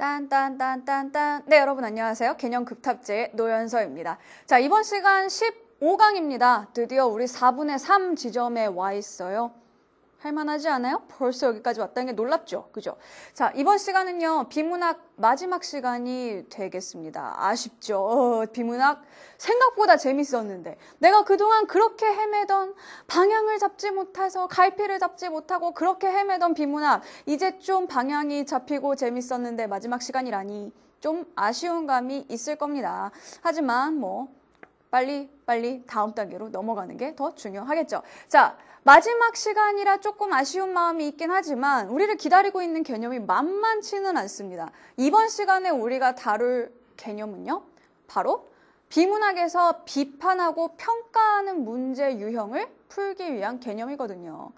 딴딴딴딴딴. 네, 여러분 안녕하세요. 개념 급탑제의 노연서입니다. 자, 이번 시간 15강입니다. 드디어 우리 4분의 3 지점에 와 있어요. 할만하지 않아요? 벌써 여기까지 왔다는 게 놀랍죠? 그죠? 자, 이번 시간은요, 비문학 마지막 시간이 되겠습니다. 아쉽죠? 비문학 생각보다 재밌었는데, 내가 그동안 그렇게 헤매던, 방향을 잡지 못해서 갈피를 잡지 못하고 그렇게 헤매던 비문학, 이제 좀 방향이 잡히고 재밌었는데 마지막 시간이라니 좀 아쉬운 감이 있을 겁니다. 하지만 빨리 다음 단계로 넘어가는 게 더 중요하겠죠. 자, 마지막 시간이라 조금 아쉬운 마음이 있긴 하지만 우리를 기다리고 있는 개념이 만만치는 않습니다. 이번 시간에 우리가 다룰 개념은요, 바로 비문학에서 비판하고 평가하는 문제 유형을 풀기 위한 개념이거든요.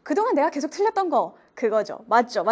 그동안 내가 계속 틀렸던 거 그거죠. 맞죠.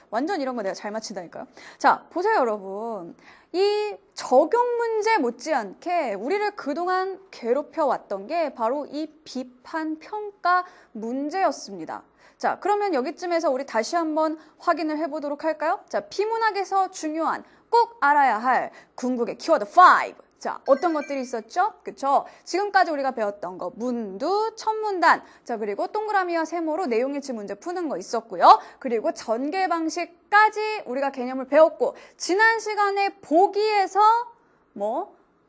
완전 이런 거 내가 잘 맞힌다니까요. 자, 보세요 여러분. 이 적용 문제 못지않게 우리를 그동안 괴롭혀 왔던 게 바로 이 비판 평가 문제였습니다. 자, 그러면 여기쯤에서 우리 다시 한번 확인을 해보도록 할까요? 자, 비문학에서 중요한 꼭 알아야 할 궁극의 키워드 5. 자, 어떤 것들이 있었죠? 그쵸? 지금까지 우리가 배웠던 거, 문두, 첫문단, 자, 그리고 동그라미와 세모로 내용일치 문제 푸는 거 있었고요. 그리고 전개 방식까지 우리가 개념을 배웠고, 지난 시간에 보기에서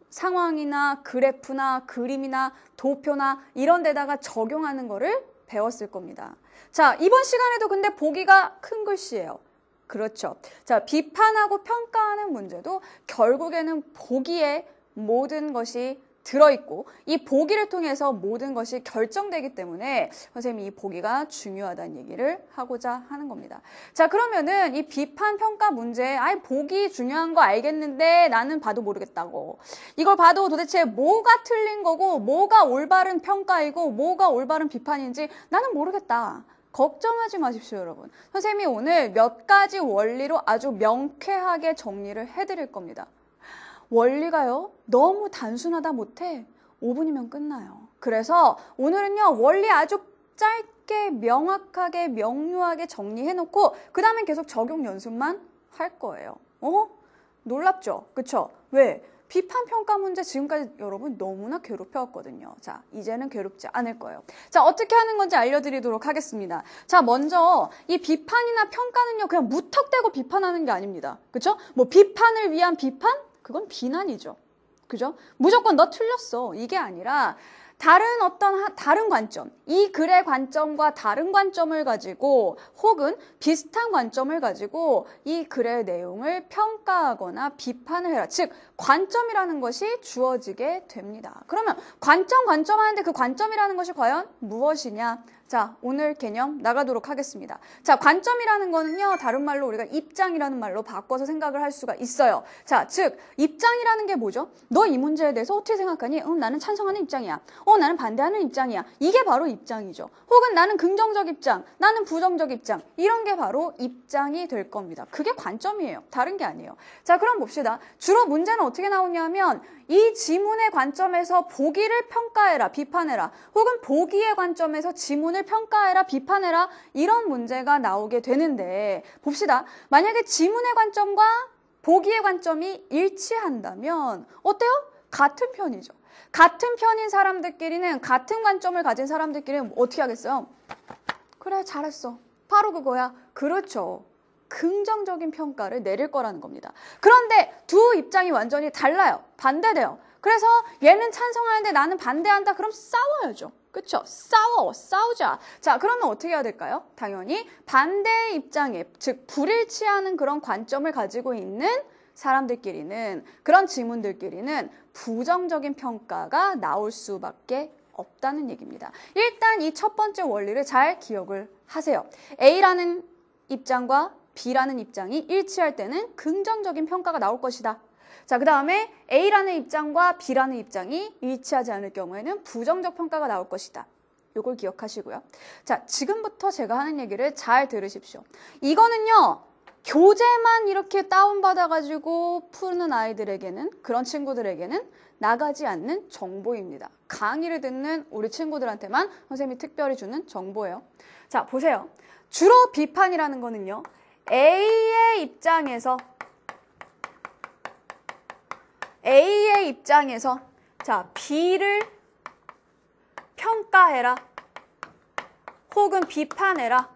상황이나 그래프나 그림이나 도표나 이런 데다가 적용하는 거를 배웠을 겁니다. 자, 이번 시간에도 근데 보기가 큰 글씨예요. 그렇죠. 자, 비판하고 평가하는 문제도 결국에는 보기에 모든 것이 들어있고 이 보기를 통해서 모든 것이 결정되기 때문에 선생님이 이 보기가 중요하다는 얘기를 하고자 하는 겁니다. 자, 그러면은 이 비판 평가 문제, 보기 중요한 거 알겠는데 나는 봐도 모르겠다고. 이걸 봐도 도대체 뭐가 틀린 거고 뭐가 올바른 평가이고 뭐가 올바른 비판인지 나는 모르겠다. 걱정하지 마십시오, 여러분. 선생님이 오늘 몇 가지 원리로 아주 명쾌하게 정리를 해드릴 겁니다. 원리가요, 너무 단순하다 못해 5분이면 끝나요. 그래서 오늘은요, 원리 아주 짧게 명확하게 명료하게 정리해놓고 그 다음엔 계속 적용 연습만 할 거예요. 놀랍죠? 그쵸? 왜? 비판 평가 문제 지금까지 여러분 너무나 괴롭혀왔거든요. 자, 이제는 괴롭지 않을 거예요. 자, 어떻게 하는 건지 알려드리도록 하겠습니다. 자, 먼저 이 비판이나 평가는요, 그냥 무턱대고 비판하는 게 아닙니다. 그쵸? 비판을 위한 비판? 그건 비난이죠. 그죠? 무조건 너 틀렸어. 이게 아니라 다른 관점, 이 글의 관점과 다른 관점을 가지고 혹은 비슷한 관점을 가지고 이 글의 내용을 평가하거나 비판을 해라. 즉, 관점이라는 것이 주어지게 됩니다. 그러면 관점 하는데 그 관점이라는 것이 과연 무엇이냐? 자, 오늘 개념 나가도록 하겠습니다. 자, 관점이라는 거는요, 다른 말로 우리가 입장이라는 말로 바꿔서 생각을 할 수가 있어요. 자, 즉, 입장이라는 게 뭐죠? 너 이 문제에 대해서 어떻게 생각하니? 나는 찬성하는 입장이야. 나는 반대하는 입장이야. 이게 바로 입장이죠. 혹은 나는 긍정적 입장, 나는 부정적 입장. 이런 게 바로 입장이 될 겁니다. 그게 관점이에요. 다른 게 아니에요. 자, 그럼 봅시다. 주로 문제는 어떻게 나오냐면 이 지문의 관점에서 보기를 평가해라, 비판해라. 혹은 보기의 관점에서 지문을 평가해라, 비판해라. 이런 문제가 나오게 되는데 봅시다. 만약에 지문의 관점과 보기의 관점이 일치한다면 어때요? 같은 편이죠. 같은 편인 사람들끼리는, 같은 관점을 가진 사람들끼리는 어떻게 하겠어요? 그래, 잘했어. 바로 그거야. 그렇죠. 긍정적인 평가를 내릴 거라는 겁니다. 그런데 두 입장이 완전히 달라요. 반대돼요. 그래서 얘는 찬성하는데 나는 반대한다. 그럼 싸워야죠. 그렇죠? 싸우자. 자, 그러면 어떻게 해야 될까요? 당연히 반대의 입장에, 즉 불일치하는 그런 관점을 가지고 있는 사람들끼리는, 그런 지문들끼리는 부정적인 평가가 나올 수밖에 없다는 얘기입니다. 일단 이 첫 번째 원리를 잘 기억을 하세요. A라는 입장과 B라는 입장이 일치할 때는 긍정적인 평가가 나올 것이다. 자, 그 다음에 A라는 입장과 B라는 입장이 일치하지 않을 경우에는 부정적 평가가 나올 것이다. 요걸 기억하시고요. 자, 지금부터 제가 하는 얘기를 잘 들으십시오. 이거는요, 교재만 이렇게 다운받아가지고 푸는 아이들에게는, 그런 친구들에게는 나가지 않는 정보입니다. 강의를 듣는 우리 친구들한테만 선생님이 특별히 주는 정보예요. 자, 보세요. 주로 비판이라는 거는요, A의 입장에서 자, B를 평가해라. 혹은 비판해라.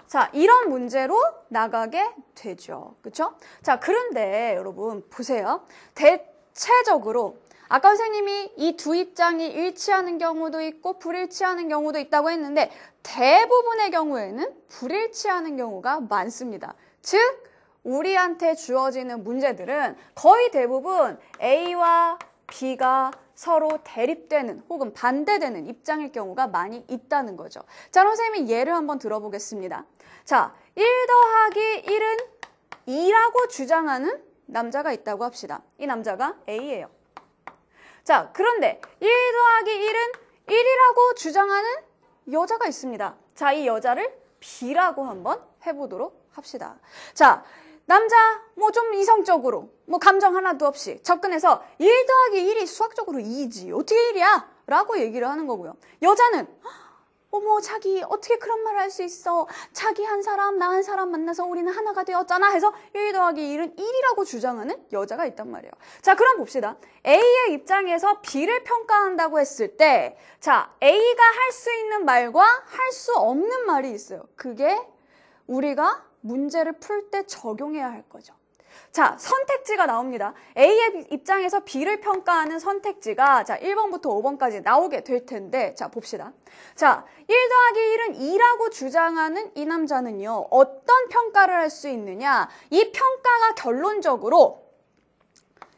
자, 이런 문제로 나가게 되죠. 그쵸? 자, 그런데 여러분 보세요. 대체적으로 아까 선생님이 이 두 입장이 일치하는 경우도 있고 불일치하는 경우도 있다고 했는데 대부분의 경우에는 불일치하는 경우가 많습니다. 즉, 우리한테 주어지는 문제들은 거의 대부분 A와 B가 서로 대립되는 혹은 반대되는 입장일 경우가 많이 있다는 거죠. 자, 선생님이 예를 한번 들어보겠습니다. 자, 1 더하기 1은 2라고 주장하는 남자가 있다고 합시다. 이 남자가 A예요. 자, 그런데 1 더하기 1은 1이라고 주장하는 여자가 있습니다. 자, 이 여자를 B라고 한번 해보도록 합시다. 자, 남자 뭐 좀 이성적으로 뭐 감정 하나도 없이 접근해서 1 더하기 1이 수학적으로 2이지 어떻게 1이야? 라고 얘기를 하는 거고요. 여자는 어머 자기 어떻게 그런 말을 할 수 있어? 자기 한 사람 나 한 사람 만나서 우리는 하나가 되었잖아 해서 1 더하기 1은 1이라고 주장하는 여자가 있단 말이에요. 자, 그럼 봅시다. A의 입장에서 B를 평가한다고 했을 때 자, A가 할 수 있는 말과 할 수 없는 말이 있어요. 그게 우리가 문제를 풀 때 적용해야 할 거죠. 자, 선택지가 나옵니다. A의 입장에서 B를 평가하는 선택지가 자, 1번부터 5번까지 나오게 될 텐데 자, 봅시다. 자, 1 더하기 1은 2라고 주장하는 이 남자는요. 어떤 평가를 할 수 있느냐? 이 평가가 결론적으로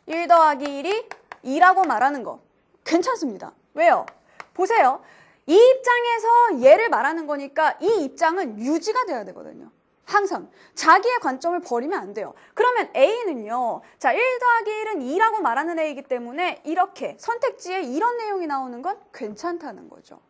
1 더하기 1이 2라고 말하는 거 괜찮습니다. 왜요? 보세요. 이 입장에서 얘를 말하는 거니까 이 입장은 유지가 돼야 되거든요. 항상 자기의 관점을 버리면 안 돼요. 그러면 A는요. 자, 1 더하기 1은 2라고 말하는 A이기 때문에 이렇게 선택지에 이런 내용이 나오는 건 괜찮다는 거죠.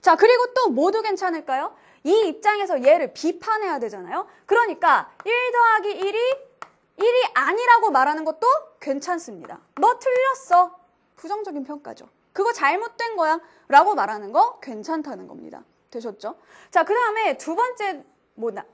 자, 그리고 또 모두 괜찮을까요? 이 입장에서 얘를 비판해야 되잖아요. 그러니까 1 더하기 1이 아니라고 말하는 것도 괜찮습니다. 너 틀렸어. 부정적인 평가죠. 그거 잘못된 거야 라고 말하는 거 괜찮다는 겁니다. 되셨죠? 자, 그 다음에 두 번째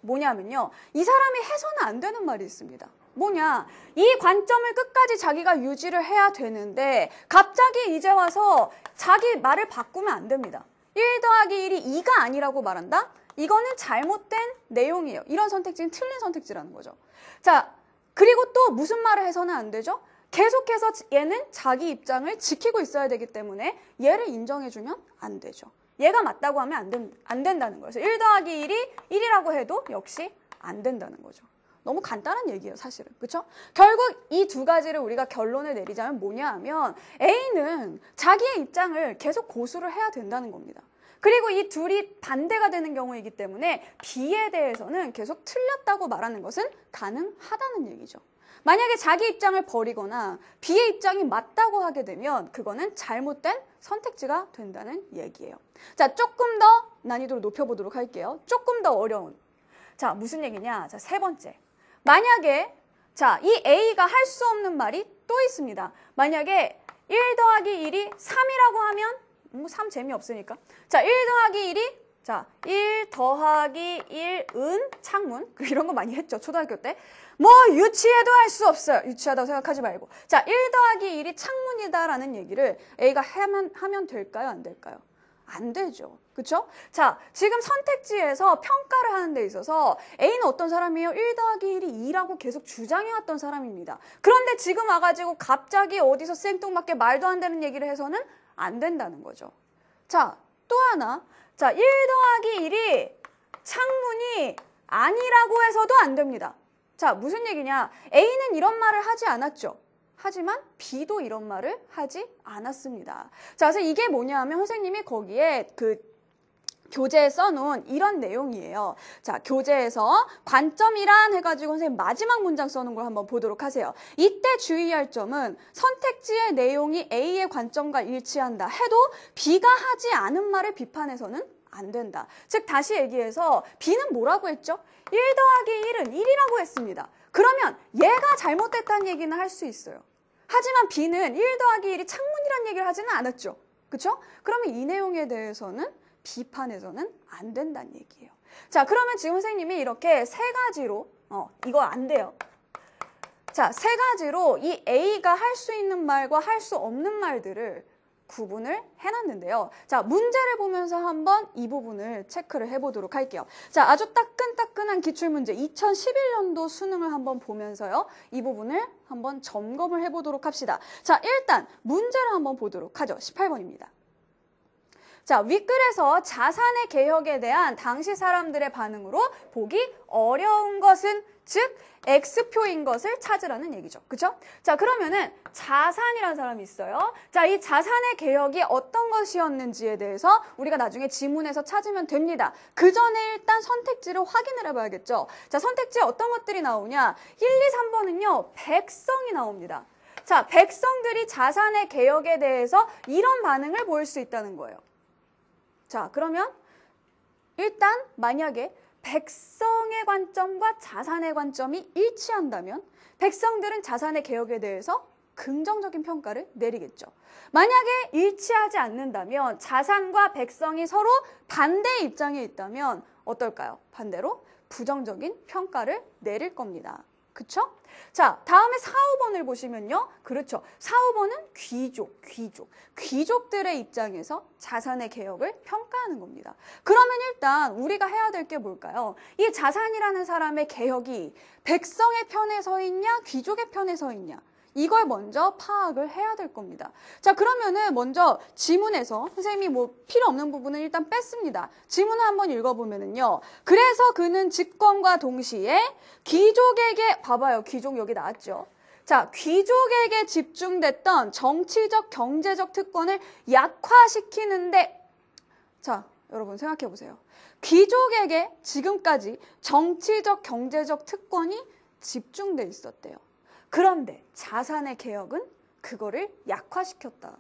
뭐냐면요. 이 사람이 해서는 안 되는 말이 있습니다. 뭐냐? 이 관점을 끝까지 자기가 유지를 해야 되는데 갑자기 이제 와서 자기 말을 바꾸면 안 됩니다. 1 더하기 1이 2가 아니라고 말한다? 이거는 잘못된 내용이에요. 이런 선택지는 틀린 선택지라는 거죠. 자, 그리고 또 무슨 말을 해서는 안 되죠? 계속해서 얘는 자기 입장을 지키고 있어야 되기 때문에 얘를 인정해주면 안 되죠. 얘가 맞다고 하면 안 된다는 거예요. 그래서 1 더하기 1이 1이라고 해도 역시 안 된다는 거죠. 너무 간단한 얘기예요, 사실은. 그렇죠? 결국 이 두 가지를 우리가 결론을 내리자면 뭐냐 하면 A는 자기의 입장을 계속 고수를 해야 된다는 겁니다. 그리고 이 둘이 반대가 되는 경우이기 때문에 B에 대해서는 계속 틀렸다고 말하는 것은 가능하다는 얘기죠. 만약에 자기 입장을 버리거나 B의 입장이 맞다고 하게 되면 그거는 잘못된 선택지가 된다는 얘기예요. 자, 조금 더 난이도를 높여보도록 할게요. 조금 더 어려운. 자, 무슨 얘기냐? 자, 세 번째. 만약에 자, 이 A가 할 수 없는 말이 또 있습니다. 만약에 1 더하기 1이 3이라고 하면 3 재미없으니까. 자, 1 더하기 1이 자, 1 더하기 1은 창문. 이런 거 많이 했죠. 초등학교 때. 뭐 유치해도 할 수 없어요. 유치하다고 생각하지 말고. 자, 1 더하기 1이 창문이다라는 얘기를 A가 하면 될까요? 안 될까요? 안 되죠. 그렇죠? 자, 지금 선택지에서 평가를 하는 데 있어서 A는 어떤 사람이에요? 1 더하기 1이 2라고 계속 주장해왔던 사람입니다. 그런데 지금 와가지고 갑자기 어디서 생뚱맞게 말도 안 되는 얘기를 해서는 안 된다는 거죠. 자, 또 하나. 자, 1 더하기 1이 창문이 아니라고 해서도 안 됩니다. 자, 무슨 얘기냐? A는 이런 말을 하지 않았죠. 하지만 B도 이런 말을 하지 않았습니다. 자, 그래서 이게 뭐냐 하면 선생님이 거기에 그 교재에 써놓은 이런 내용이에요. 자, 교재에서 관점이란 해가지고 선생님 마지막 문장 써놓은 걸 한번 보도록 하세요. 이때 주의할 점은 선택지의 내용이 A의 관점과 일치한다 해도 B가 하지 않은 말을 비판해서는 안 된다. 즉 다시 얘기해서 B는 뭐라고 했죠? 1 더하기 1은 1이라고 했습니다. 그러면 얘가 잘못됐다는 얘기는 할 수 있어요. 하지만 B는 1 더하기 1이 창문이라는 얘기를 하지는 않았죠. 그렇죠? 그러면 이 내용에 대해서는 비판해서는 안 된다는 얘기예요. 자, 그러면 지금 선생님이 이렇게 세 가지로, 이거 안 돼요. 자, 세 가지로 이 A가 할 수 있는 말과 할 수 없는 말들을 구분을 해놨는데요. 자, 문제를 보면서 한번 이 부분을 체크를 해보도록 할게요. 자, 아주 따끈따끈한 기출문제 2011년도 수능을 한번 보면서요. 이 부분을 한번 점검을 해보도록 합시다. 자, 일단 문제를 한번 보도록 하죠. 18번입니다. 자, 윗글에서 자산의 개혁에 대한 당시 사람들의 반응으로 보기 어려운 것은 즉 X표인 것을 찾으라는 얘기죠. 그죠? 자, 그러면은 자산이라는 사람이 있어요. 자, 이 자산의 개혁이 어떤 것이었는지에 대해서 우리가 나중에 지문에서 찾으면 됩니다. 그 전에 일단 선택지를 확인을 해봐야겠죠. 자, 선택지에 어떤 것들이 나오냐? 1, 2, 3번은요. 백성이 나옵니다. 자, 백성들이 자산의 개혁에 대해서 이런 반응을 보일 수 있다는 거예요. 자, 그러면 일단 만약에 백성의 관점과 자산의 관점이 일치한다면 백성들은 자산의 개혁에 대해서 긍정적인 평가를 내리겠죠. 만약에 일치하지 않는다면 자산과 백성이 서로 반대의 입장에 있다면 어떨까요? 반대로 부정적인 평가를 내릴 겁니다. 그쵸? 자, 다음에 4, 5번을 보시면요. 그렇죠. 4, 5번은 귀족들의 입장에서 자산의 개혁을 평가하는 겁니다. 그러면 일단 우리가 해야 될 게 뭘까요? 이 자산이라는 사람의 개혁이 백성의 편에 서 있냐, 귀족의 편에 서 있냐. 이걸 먼저 파악을 해야 될 겁니다. 자, 그러면은 먼저 지문에서 선생님이 뭐 필요 없는 부분은 일단 뺐습니다. 지문을 한번 읽어보면은요. 그래서 그는 집권과 동시에 귀족에게, 봐봐요. 귀족 여기 나왔죠. 자, 귀족에게 집중됐던 정치적, 경제적 특권을 약화시키는데, 자, 여러분 생각해 보세요. 귀족에게 지금까지 정치적, 경제적 특권이 집중돼 있었대요. 그런데 자산의 개혁은 그거를 약화시켰다.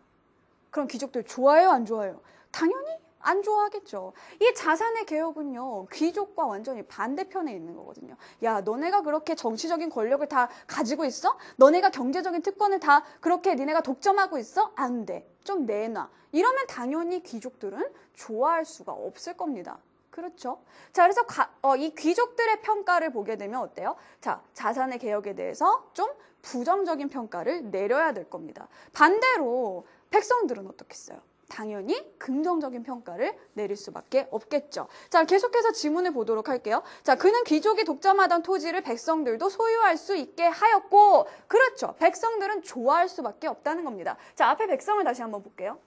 그럼 귀족들 좋아해요, 안 좋아해요? 당연히 안 좋아하겠죠. 이 자산의 개혁은요, 귀족과 완전히 반대편에 있는 거거든요. 야, 너네가 그렇게 정치적인 권력을 다 가지고 있어? 너네가 경제적인 특권을 다 그렇게 니네가 독점하고 있어? 안 돼. 좀 내놔. 이러면 당연히 귀족들은 좋아할 수가 없을 겁니다. 그렇죠? 자, 그래서 이 귀족들의 평가를 보게 되면 어때요? 자, 자산의 개혁에 대해서 좀 부정적인 평가를 내려야 될 겁니다. 반대로 백성들은 어떻겠어요? 당연히 긍정적인 평가를 내릴 수밖에 없겠죠. 자, 계속해서 지문을 보도록 할게요. 자, 그는 귀족이 독점하던 토지를 백성들도 소유할 수 있게 하였고, 그렇죠. 백성들은 좋아할 수밖에 없다는 겁니다. 자, 앞에 백성을 다시 한번 볼게요.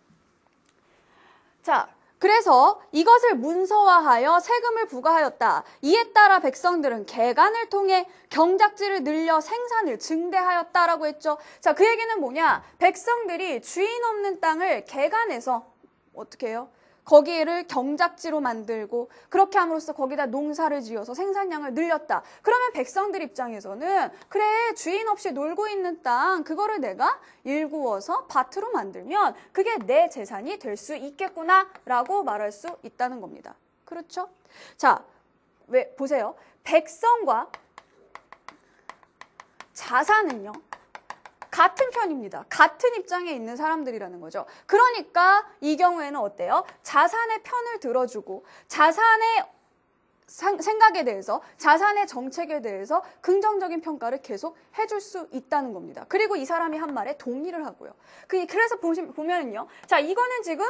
자, 그래서 이것을 문서화하여 세금을 부과하였다. 이에 따라 백성들은 개간을 통해 경작지를 늘려 생산을 증대하였다라고 했죠. 자, 그 얘기는 뭐냐? 백성들이 주인 없는 땅을 개간해서 어떻게 해요? 거기를 경작지로 만들고 그렇게 함으로써 거기다 농사를 지어서 생산량을 늘렸다. 그러면 백성들 입장에서는 그래, 주인 없이 놀고 있는 땅 그거를 내가 일구어서 밭으로 만들면 그게 내 재산이 될 수 있겠구나라고 말할 수 있다는 겁니다. 그렇죠? 자, 왜 보세요. 백성과 자산은요. 같은 편입니다. 같은 입장에 있는 사람들이라는 거죠. 그러니까 이 경우에는 어때요? 자산의 편을 들어주고 자산의 생각에 대해서, 자산의 정책에 대해서 긍정적인 평가를 계속 해줄 수 있다는 겁니다. 그리고 이 사람이 한 말에 동의를 하고요. 그래서 보면은요. 자, 이거는 지금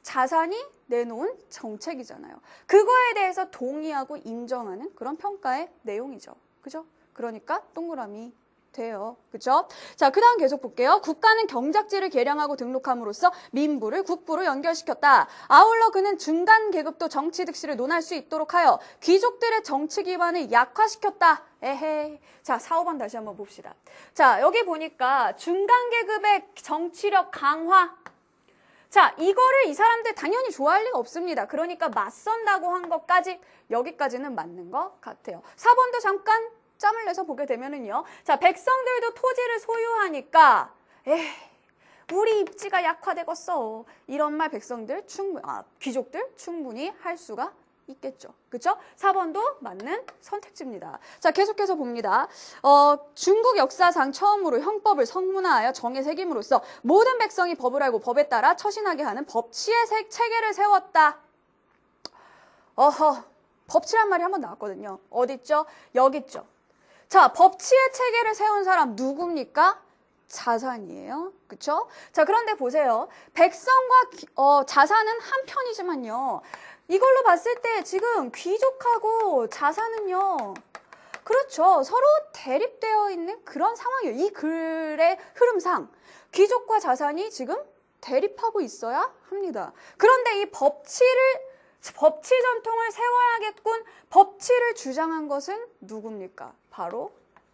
자산이 내놓은 정책이잖아요. 그거에 대해서 동의하고 인정하는 그런 평가의 내용이죠. 그죠? 그러니까 동그라미 돼요. 그죠? 자, 그 다음 계속 볼게요. 국가는 경작지를 개량하고 등록함으로써 민부를 국부로 연결시켰다. 아울러 그는 중간 계급도 정치 득실을 논할 수 있도록 하여 귀족들의 정치 기반을 약화시켰다. 에헤이. 자, 4, 5번 다시 한번 봅시다. 자, 여기 보니까 중간 계급의 정치력 강화. 자, 이거를 이 사람들 당연히 좋아할 리가 없습니다. 그러니까 맞선다고 한 것까지 여기까지는 맞는 것 같아요. 4번도 잠깐 짬을 내서 보게 되면은요. 자, 백성들도 토지를 소유하니까 우리 입지가 약화되겠어. 이런 말 백성들 귀족들 충분히 할 수가 있겠죠. 그렇죠? 4번도 맞는 선택지입니다. 자, 계속해서 봅니다. 중국 역사상 처음으로 형법을 성문화하여 정에 새김으로써 모든 백성이 법을 알고 법에 따라 처신하게 하는 법치의 체계를 세웠다. 어허. 법치란 말이 한번 나왔거든요. 어디 있죠? 여기 있죠. 자, 법치의 체계를 세운 사람 누굽니까? 자산이에요. 그쵸? 자, 그런데 보세요. 백성과 자산은 한 편이지만요. 이걸로 봤을 때 지금 귀족하고 자산은요. 그렇죠. 서로 대립되어 있는 그런 상황이에요. 이 글의 흐름상 귀족과 자산이 지금 대립하고 있어야 합니다. 그런데 이 법치 전통을 세워야겠군, 법치를 주장한 것은 누굽니까? 바로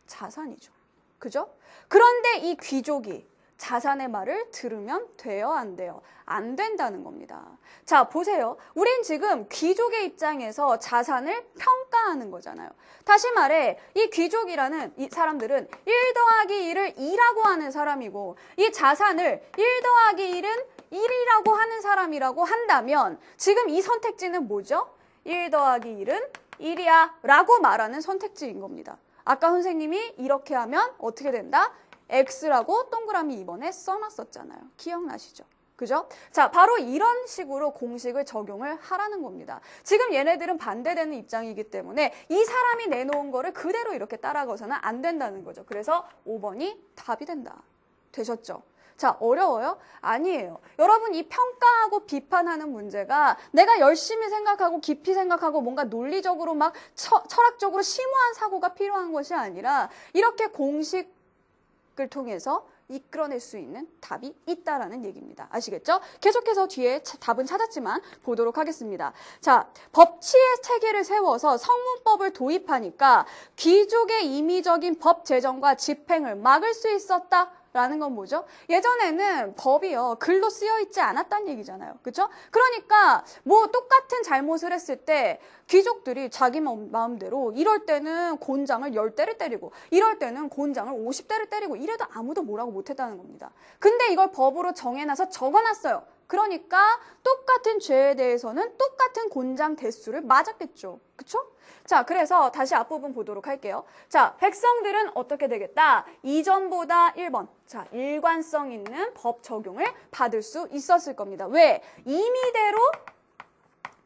자산이죠. 그죠? 그런데 이 귀족이 자산의 말을 들으면 돼요, 안 돼요? 안 된다는 겁니다. 자, 보세요. 우린 지금 귀족의 입장에서 자산을 평가하는 거잖아요. 다시 말해, 이 귀족이라는 이 사람들은 1 더하기 1을 2라고 하는 사람이고, 이 자산을 1 더하기 1은 1이라고 하는 사람이라고 한다면 지금 이 선택지는 뭐죠? 1 더하기 1은 1이야 라고 말하는 선택지인 겁니다. 아까 선생님이 이렇게 하면 어떻게 된다? X라고 동그라미 2번에 써놨었잖아요. 기억나시죠? 그죠? 자, 바로 이런 식으로 공식을 적용을 하라는 겁니다. 지금 얘네들은 반대되는 입장이기 때문에 이 사람이 내놓은 거를 그대로 이렇게 따라가서는 안 된다는 거죠. 그래서 5번이 답이 된다. 되셨죠? 자, 어려워요? 아니에요. 여러분, 이 평가하고 비판하는 문제가 내가 열심히 생각하고 깊이 생각하고 뭔가 논리적으로 막 철학적으로 심오한 사고가 필요한 것이 아니라 이렇게 공식을 통해서 이끌어낼 수 있는 답이 있다라는 얘기입니다. 아시겠죠? 계속해서 뒤에 답은 찾았지만 보도록 하겠습니다. 자, 법치의 체계를 세워서 성문법을 도입하니까 귀족의 임의적인 법 제정과 집행을 막을 수 있었다. 라는 건 뭐죠? 예전에는 법이요, 글로 쓰여 있지 않았다는 얘기잖아요. 그렇죠? 그러니까 뭐 똑같은 잘못을 했을 때 귀족들이 자기 마음대로 이럴 때는 곤장을 10대를 때리고 이럴 때는 곤장을 50대를 때리고 이래도 아무도 뭐라고 못했다는 겁니다. 근데 이걸 법으로 정해놔서 적어놨어요. 그러니까 똑같은 죄에 대해서는 똑같은 곤장 대수를 맞았겠죠. 그쵸? 자, 그래서 다시 앞부분 보도록 할게요. 자, 백성들은 어떻게 되겠다? 이전보다 1번. 자, 일관성 있는 법 적용을 받을 수 있었을 겁니다. 왜? 임의대로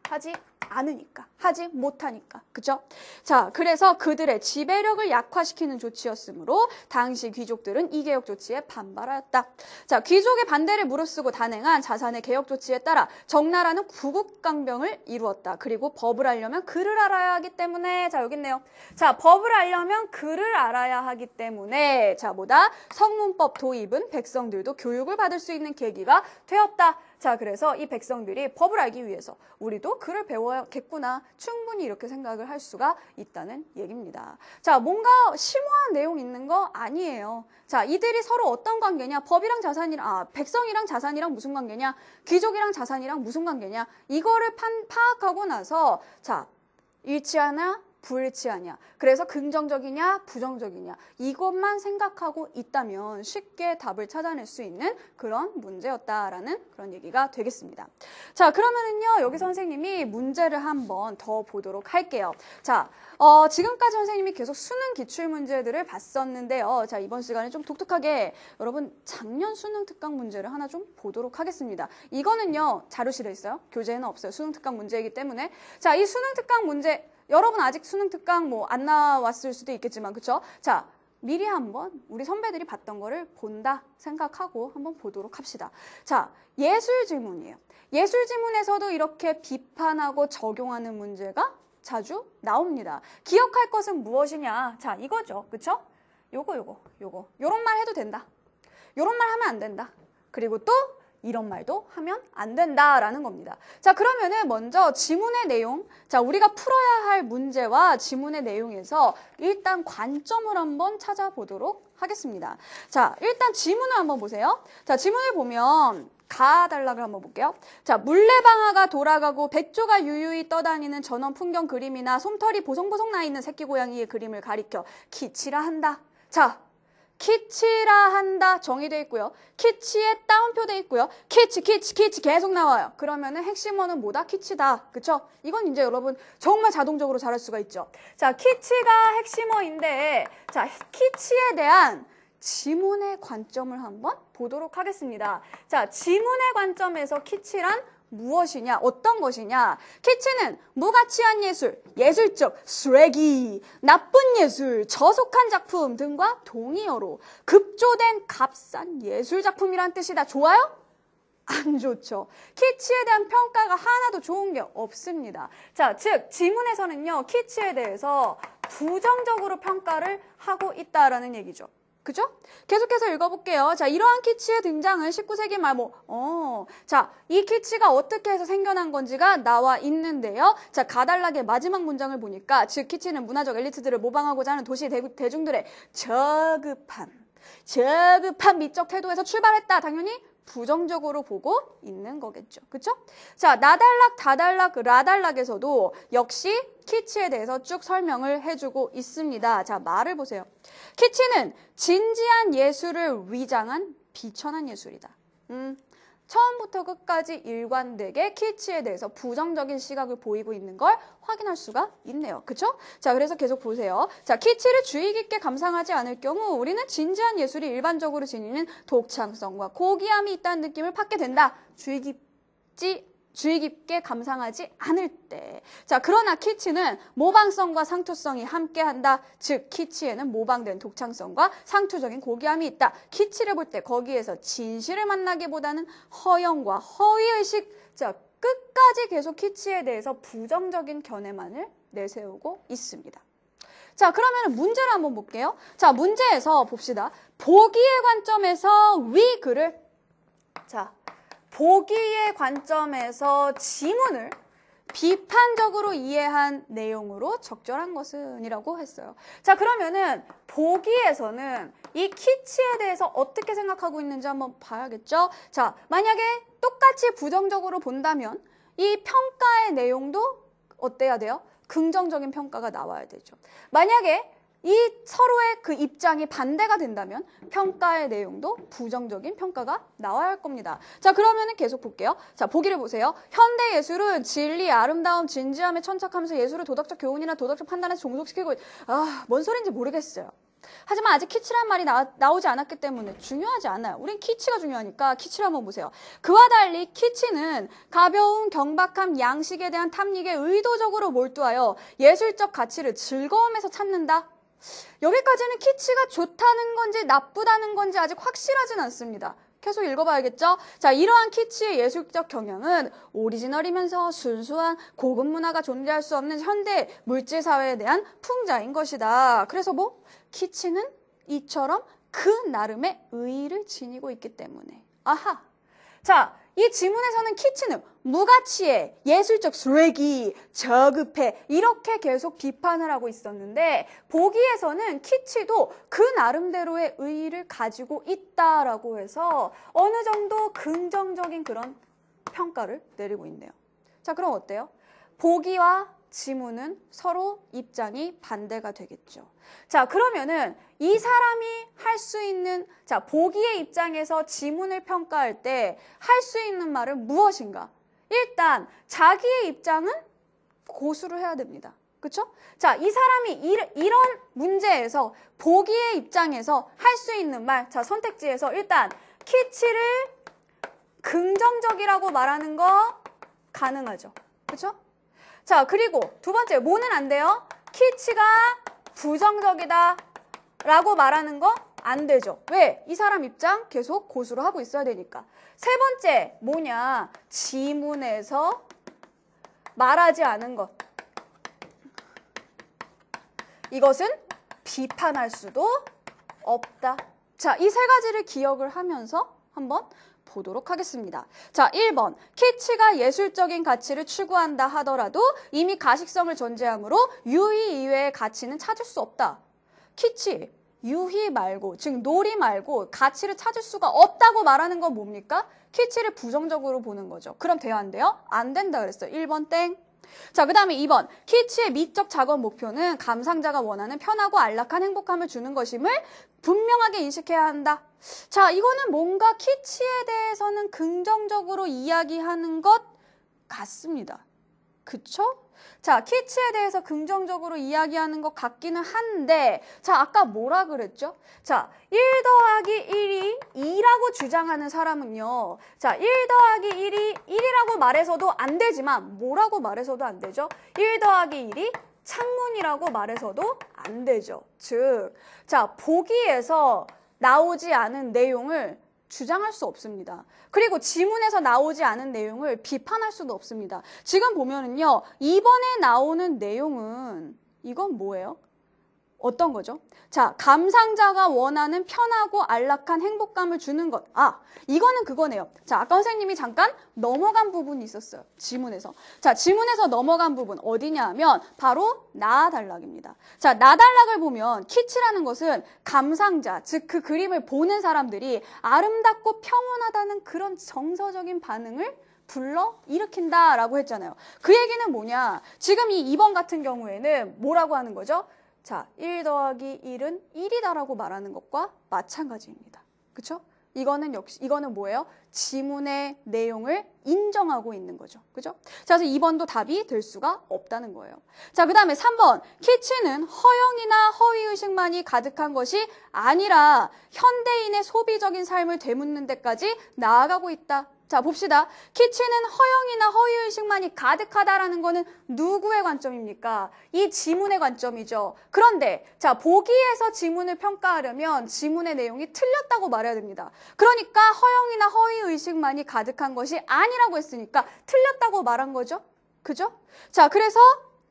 하지 않으니까, 하지 못하니까. 그죠? 자, 그래서 그들의 지배력을 약화시키는 조치였으므로 당시 귀족들은 이 개혁 조치에 반발하였다. 자, 귀족의 반대를 무릅쓰고 단행한 자산의 개혁 조치에 따라 정나라는 구국강병을 이루었다. 그리고 법을 알려면 글을 알아야 하기 때문에, 자, 여기 있네요. 자, 법을 알려면 글을 알아야 하기 때문에, 자, 뭐다? 성문법 도입은 백성들도 교육을 받을 수 있는 계기가 되었다. 자, 그래서 이 백성들이 법을 알기 위해서 우리도 글을 배워야겠구나. 충분히 이렇게 생각을 할 수가 있다는 얘기입니다. 자, 뭔가 심오한 내용 있는 거 아니에요. 자, 이들이 서로 어떤 관계냐? 법이랑 자산이랑, 백성이랑 자산이랑 무슨 관계냐? 귀족이랑 자산이랑 무슨 관계냐? 이거를 파악하고 나서, 자, 일치하나? 불일치하냐? 그래서 긍정적이냐? 부정적이냐? 이것만 생각하고 있다면 쉽게 답을 찾아낼 수 있는 그런 문제였다라는 그런 얘기가 되겠습니다. 자, 그러면은요, 여기 선생님이 문제를 한번 더 보도록 할게요. 자, 지금까지 선생님이 계속 수능 기출 문제들을 봤었는데요. 자, 이번 시간에 좀 독특하게 여러분 작년 수능 특강 문제를 하나 좀 보도록 하겠습니다. 이거는요, 자료실에 있어요. 교재에는 없어요. 수능 특강 문제이기 때문에. 자, 이 수능 특강 문제, 여러분 아직 수능 특강 뭐 안 나왔을 수도 있겠지만, 그쵸? 자, 미리 한번 우리 선배들이 봤던 거를 본다 생각하고 한번 보도록 합시다. 자, 예술 지문이에요. 예술 지문에서도 이렇게 비판하고 적용하는 문제가 자주 나옵니다. 기억할 것은 무엇이냐? 자, 이거죠. 그쵸? 요런 말 해도 된다. 요런 말 하면 안 된다. 그리고 또 이런 말도 하면 안 된다라는 겁니다. 자, 그러면은 먼저 지문의 내용, 자, 우리가 풀어야 할 문제와 지문의 내용에서 일단 관점을 한번 찾아보도록 하겠습니다. 자, 일단 지문을 한번 보세요. 자, 지문을 보면 가달락을 한번 볼게요. 자, 물레방아가 돌아가고 백조가 유유히 떠다니는 전원 풍경 그림이나 솜털이 보송보송 나 있는 새끼 고양이의 그림을 가리켜 키치라 한다. 자, 키치라 한다 정의되어 있고요. 키치에 따옴표 돼 있고요. 키치 계속 나와요. 그러면은 핵심어는 뭐다? 키치다. 그쵸? 이건 이제 여러분 정말 자동적으로 잘할 수가 있죠. 자, 키치가 핵심어인데, 자, 키치에 대한 지문의 관점을 한번 보도록 하겠습니다. 자, 지문의 관점에서 키치란 무엇이냐? 어떤 것이냐? 키치는 무가치한 예술, 예술적 쓰레기, 나쁜 예술, 저속한 작품 등과 동의어로 급조된 값싼 예술 작품이란 뜻이다. 좋아요? 안 좋죠. 키치에 대한 평가가 하나도 좋은 게 없습니다. 자, 즉 지문에서는요. 키치에 대해서 부정적으로 평가를 하고 있다라는 얘기죠. 그죠? 계속해서 읽어볼게요. 자, 이러한 키치의 등장은 19세기 말 자, 이 키치가 어떻게 해서 생겨난 건지가 나와 있는데요. 자, 가달락의 마지막 문장을 보니까 즉 키치는 문화적 엘리트들을 모방하고자 하는 도시 대중들의 저급한 미적 태도에서 출발했다. 당연히 부정적으로 보고 있는 거겠죠. 그쵸? 자, 나달락, 다달락, 라달락에서도 역시 키치에 대해서 쭉 설명을 해주고 있습니다. 자, 말을 보세요. 키치는 진지한 예술을 위장한 비천한 예술이다. 처음부터 끝까지 일관되게 키치에 대해서 부정적인 시각을 보이고 있는 걸 확인할 수가 있네요. 그쵸? 자, 그래서 계속 보세요. 자, 키치를 주의 깊게 감상하지 않을 경우 우리는 진지한 예술이 일반적으로 지니는 독창성과 고귀함이 있다는 느낌을 받게 된다. 주의 깊게 감상하지 않을 때. 자, 그러나 키치는 모방성과 상투성이 함께한다. 즉, 키치에는 모방된 독창성과 상투적인 고귀함이 있다. 키치를 볼 때 거기에서 진실을 만나기보다는 허영과 허위의식, 자, 끝까지 계속 키치에 대해서 부정적인 견해만을 내세우고 있습니다. 자, 그러면 문제를 한번 볼게요. 자, 문제에서 봅시다. 보기의 관점에서 위 글을, 자, 보기의 관점에서 지문을 비판적으로 이해한 내용으로 적절한 것은 이라고 했어요. 자, 그러면은 보기에서는 이 키치에 대해서 어떻게 생각하고 있는지 한번 봐야겠죠? 자, 만약에 똑같이 부정적으로 본다면 이 평가의 내용도 어때야 돼요? 긍정적인 평가가 나와야 되죠. 만약에 이 서로의 그 입장이 반대가 된다면 평가의 내용도 부정적인 평가가 나와야 할 겁니다. 자, 그러면은 계속 볼게요. 자, 보기를 보세요. 현대 예술은 진리, 아름다움, 진지함에 천착하면서 예술을 도덕적 교훈이나 도덕적 판단에서 종속시키고 뭔 소리인지 모르겠어요. 하지만 아직 키치란 말이 나오지 않았기 때문에 중요하지 않아요. 우린 키치가 중요하니까 키치를 한번 보세요. 그와 달리 키치는 가벼운 경박함, 양식에 대한 탐닉에 의도적으로 몰두하여 예술적 가치를 즐거움에서 찾는다. 여기까지는 키치가 좋다는 건지 나쁘다는 건지 아직 확실하진 않습니다. 계속 읽어봐야겠죠? 자, 이러한 키치의 예술적 경향은 오리지널이면서 순수한 고급 문화가 존재할 수 없는 현대 물질 사회에 대한 풍자인 것이다. 그래서 키치는 이처럼 그 나름의 의의를 지니고 있기 때문에. 아하. 자, 이 지문에서는 키치는 무가치해, 예술적 쓰레기, 저급해 이렇게 계속 비판을 하고 있었는데 보기에서는 키치도 그 나름대로의 의의를 가지고 있다라고 해서 어느 정도 긍정적인 그런 평가를 내리고 있네요. 자, 그럼 어때요? 보기와 지문은 서로 입장이 반대가 되겠죠. 자, 그러면은 이 사람이 할 수 있는, 자, 보기의 입장에서 지문을 평가할 때 할 수 있는 말은 무엇인가? 일단 자기의 입장은 고수를 해야 됩니다. 그렇죠? 자, 이 사람이 이런 문제에서 보기의 입장에서 할 수 있는 말, 자, 선택지에서 일단 키치를 긍정적이라고 말하는 거 가능하죠. 그렇죠? 자, 그리고 두 번째, 뭐는 안 돼요? 키치가 부정적이다 라고 말하는 거 안 되죠. 왜? 이 사람 입장 계속 고수를 하고 있어야 되니까. 세 번째, 뭐냐? 지문에서 말하지 않은 것. 이것은 비판할 수도 없다. 자, 이 세 가지를 기억을 하면서 한번 보도록 하겠습니다. 자, 1번. 키치가 예술적인 가치를 추구한다 하더라도 이미 가식성을 전제하므로 유희 이외의 가치는 찾을 수 없다. 키치, 유희 말고, 즉 놀이 말고 가치를 찾을 수가 없다고 말하는 건 뭡니까? 키치를 부정적으로 보는 거죠. 그럼 돼요, 안 돼요? 안 된다 그랬어요. 1번 땡. 자, 그 다음에 2번. 키치의 미적 작업 목표는 감상자가 원하는 편하고 안락한 행복감을 주는 것임을 분명하게 인식해야 한다. 자, 이거는 뭔가 키치에 대해서는 긍정적으로 이야기하는 것 같습니다. 그쵸? 자, 키치에 대해서 긍정적으로 이야기하는 것 같기는 한데, 자, 아까 뭐라 그랬죠? 자, 1 더하기 1이 2라고 주장하는 사람은요. 자, 1 더하기 1이 1이라고 말해서도 안 되지만 뭐라고 말해서도 안 되죠? 1 더하기 1이 창문이라고 말해서도 안 되죠. 즉, 자, 보기에서 나오지 않은 내용을 주장할 수 없습니다. 그리고 지문에서 나오지 않은 내용을 비판할 수도 없습니다. 지금 보면은요, 이번에 나오는 내용은 이건 뭐예요? 어떤 거죠? 자, 감상자가 원하는 편하고 안락한 행복감을 주는 것. 아, 이거는 그거네요. 자, 아까 선생님이 잠깐 넘어간 부분이 있었어요. 지문에서. 자, 지문에서 넘어간 부분 어디냐 하면 바로 나달락입니다. 자, 나달락을 보면 키치라는 것은 감상자, 즉 그 그림을 보는 사람들이 아름답고 평온하다는 그런 정서적인 반응을 불러 일으킨다라고 했잖아요. 그 얘기는 뭐냐? 지금 이 2번 같은 경우에는 뭐라고 하는 거죠? 자, 1 더하기 1은 1이다라고 말하는 것과 마찬가지입니다. 그쵸? 이거는 뭐예요? 지문의 내용을 인정하고 있는 거죠. 그죠? 자, 그래서 2번도 답이 될 수가 없다는 거예요. 자, 그 다음에 3번. 키치는 허영이나 허위의식만이 가득한 것이 아니라 현대인의 소비적인 삶을 되묻는 데까지 나아가고 있다. 자, 봅시다. 키치는 허영이나 허위의식만이 가득하다라는 거는 누구의 관점입니까? 이 지문의 관점이죠. 그런데 자, 보기에서 지문을 평가하려면 지문의 내용이 틀렸다고 말해야 됩니다. 그러니까 허영이나 허위의식만이 가득한 것이 아니라고 했으니까 틀렸다고 말한 거죠. 그죠? 자, 그래서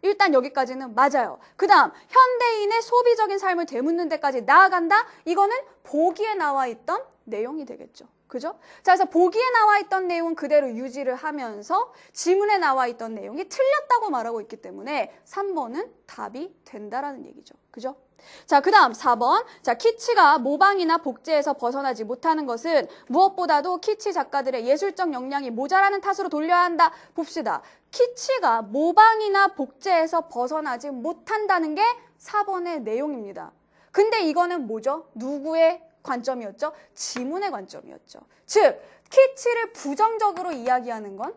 일단 여기까지는 맞아요. 그 다음, 현대인의 소비적인 삶을 되묻는 데까지 나아간다? 이거는 보기에 나와 있던 내용이 되겠죠. 그죠? 자, 그래서 보기에 나와 있던 내용은 그대로 유지를 하면서 지문에 나와 있던 내용이 틀렸다고 말하고 있기 때문에 3번은 답이 된다라는 얘기죠. 그죠? 자, 그 다음 4번. 자, 키치가 모방이나 복제에서 벗어나지 못하는 것은 무엇보다도 키치 작가들의 예술적 역량이 모자라는 탓으로 돌려야 한다. 봅시다. 키치가 모방이나 복제에서 벗어나지 못한다는 게 4번의 내용입니다. 근데 이거는 뭐죠? 누구의 관점이었죠? 지문의 관점이었죠. 즉, 키치를 부정적으로 이야기하는 건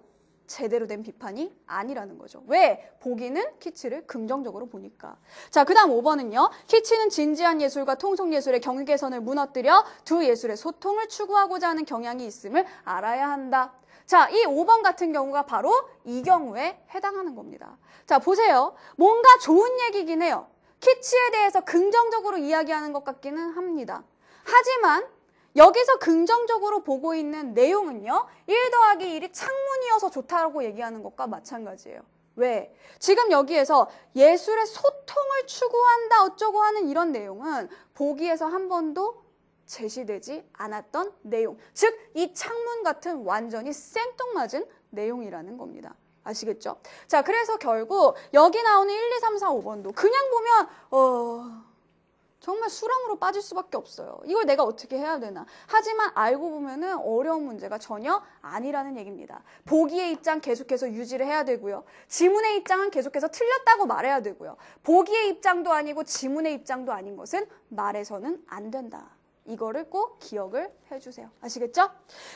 제대로 된 비판이 아니라는 거죠. 왜? 보기는 키치를 긍정적으로 보니까. 자, 그 다음 5번은요. 키치는 진지한 예술과 통속예술의 경계선을 무너뜨려 두 예술의 소통을 추구하고자 하는 경향이 있음을 알아야 한다. 자, 이 5번 같은 경우가 바로 이 경우에 해당하는 겁니다. 자, 보세요. 뭔가 좋은 얘기긴 해요. 키치에 대해서 긍정적으로 이야기하는 것 같기는 합니다. 하지만 여기서 긍정적으로 보고 있는 내용은요. 1 더하기 1이 창문이어서 좋다고 얘기하는 것과 마찬가지예요. 왜? 지금 여기에서 예술의 소통을 추구한다 어쩌고 하는 이런 내용은 보기에서 한 번도 제시되지 않았던 내용. 즉, 이 창문 같은 완전히 생뚱맞은 내용이라는 겁니다. 아시겠죠? 자, 그래서 결국 여기 나오는 1, 2, 3, 4, 5번도 그냥 보면 정말 수렁으로 빠질 수밖에 없어요. 이걸 내가 어떻게 해야 되나. 하지만 알고 보면은 어려운 문제가 전혀 아니라는 얘기입니다. 보기의 입장 계속해서 유지를 해야 되고요. 지문의 입장은 계속해서 틀렸다고 말해야 되고요. 보기의 입장도 아니고 지문의 입장도 아닌 것은 말해서는 안 된다. 이거를 꼭 기억을 해주세요. 아시겠죠?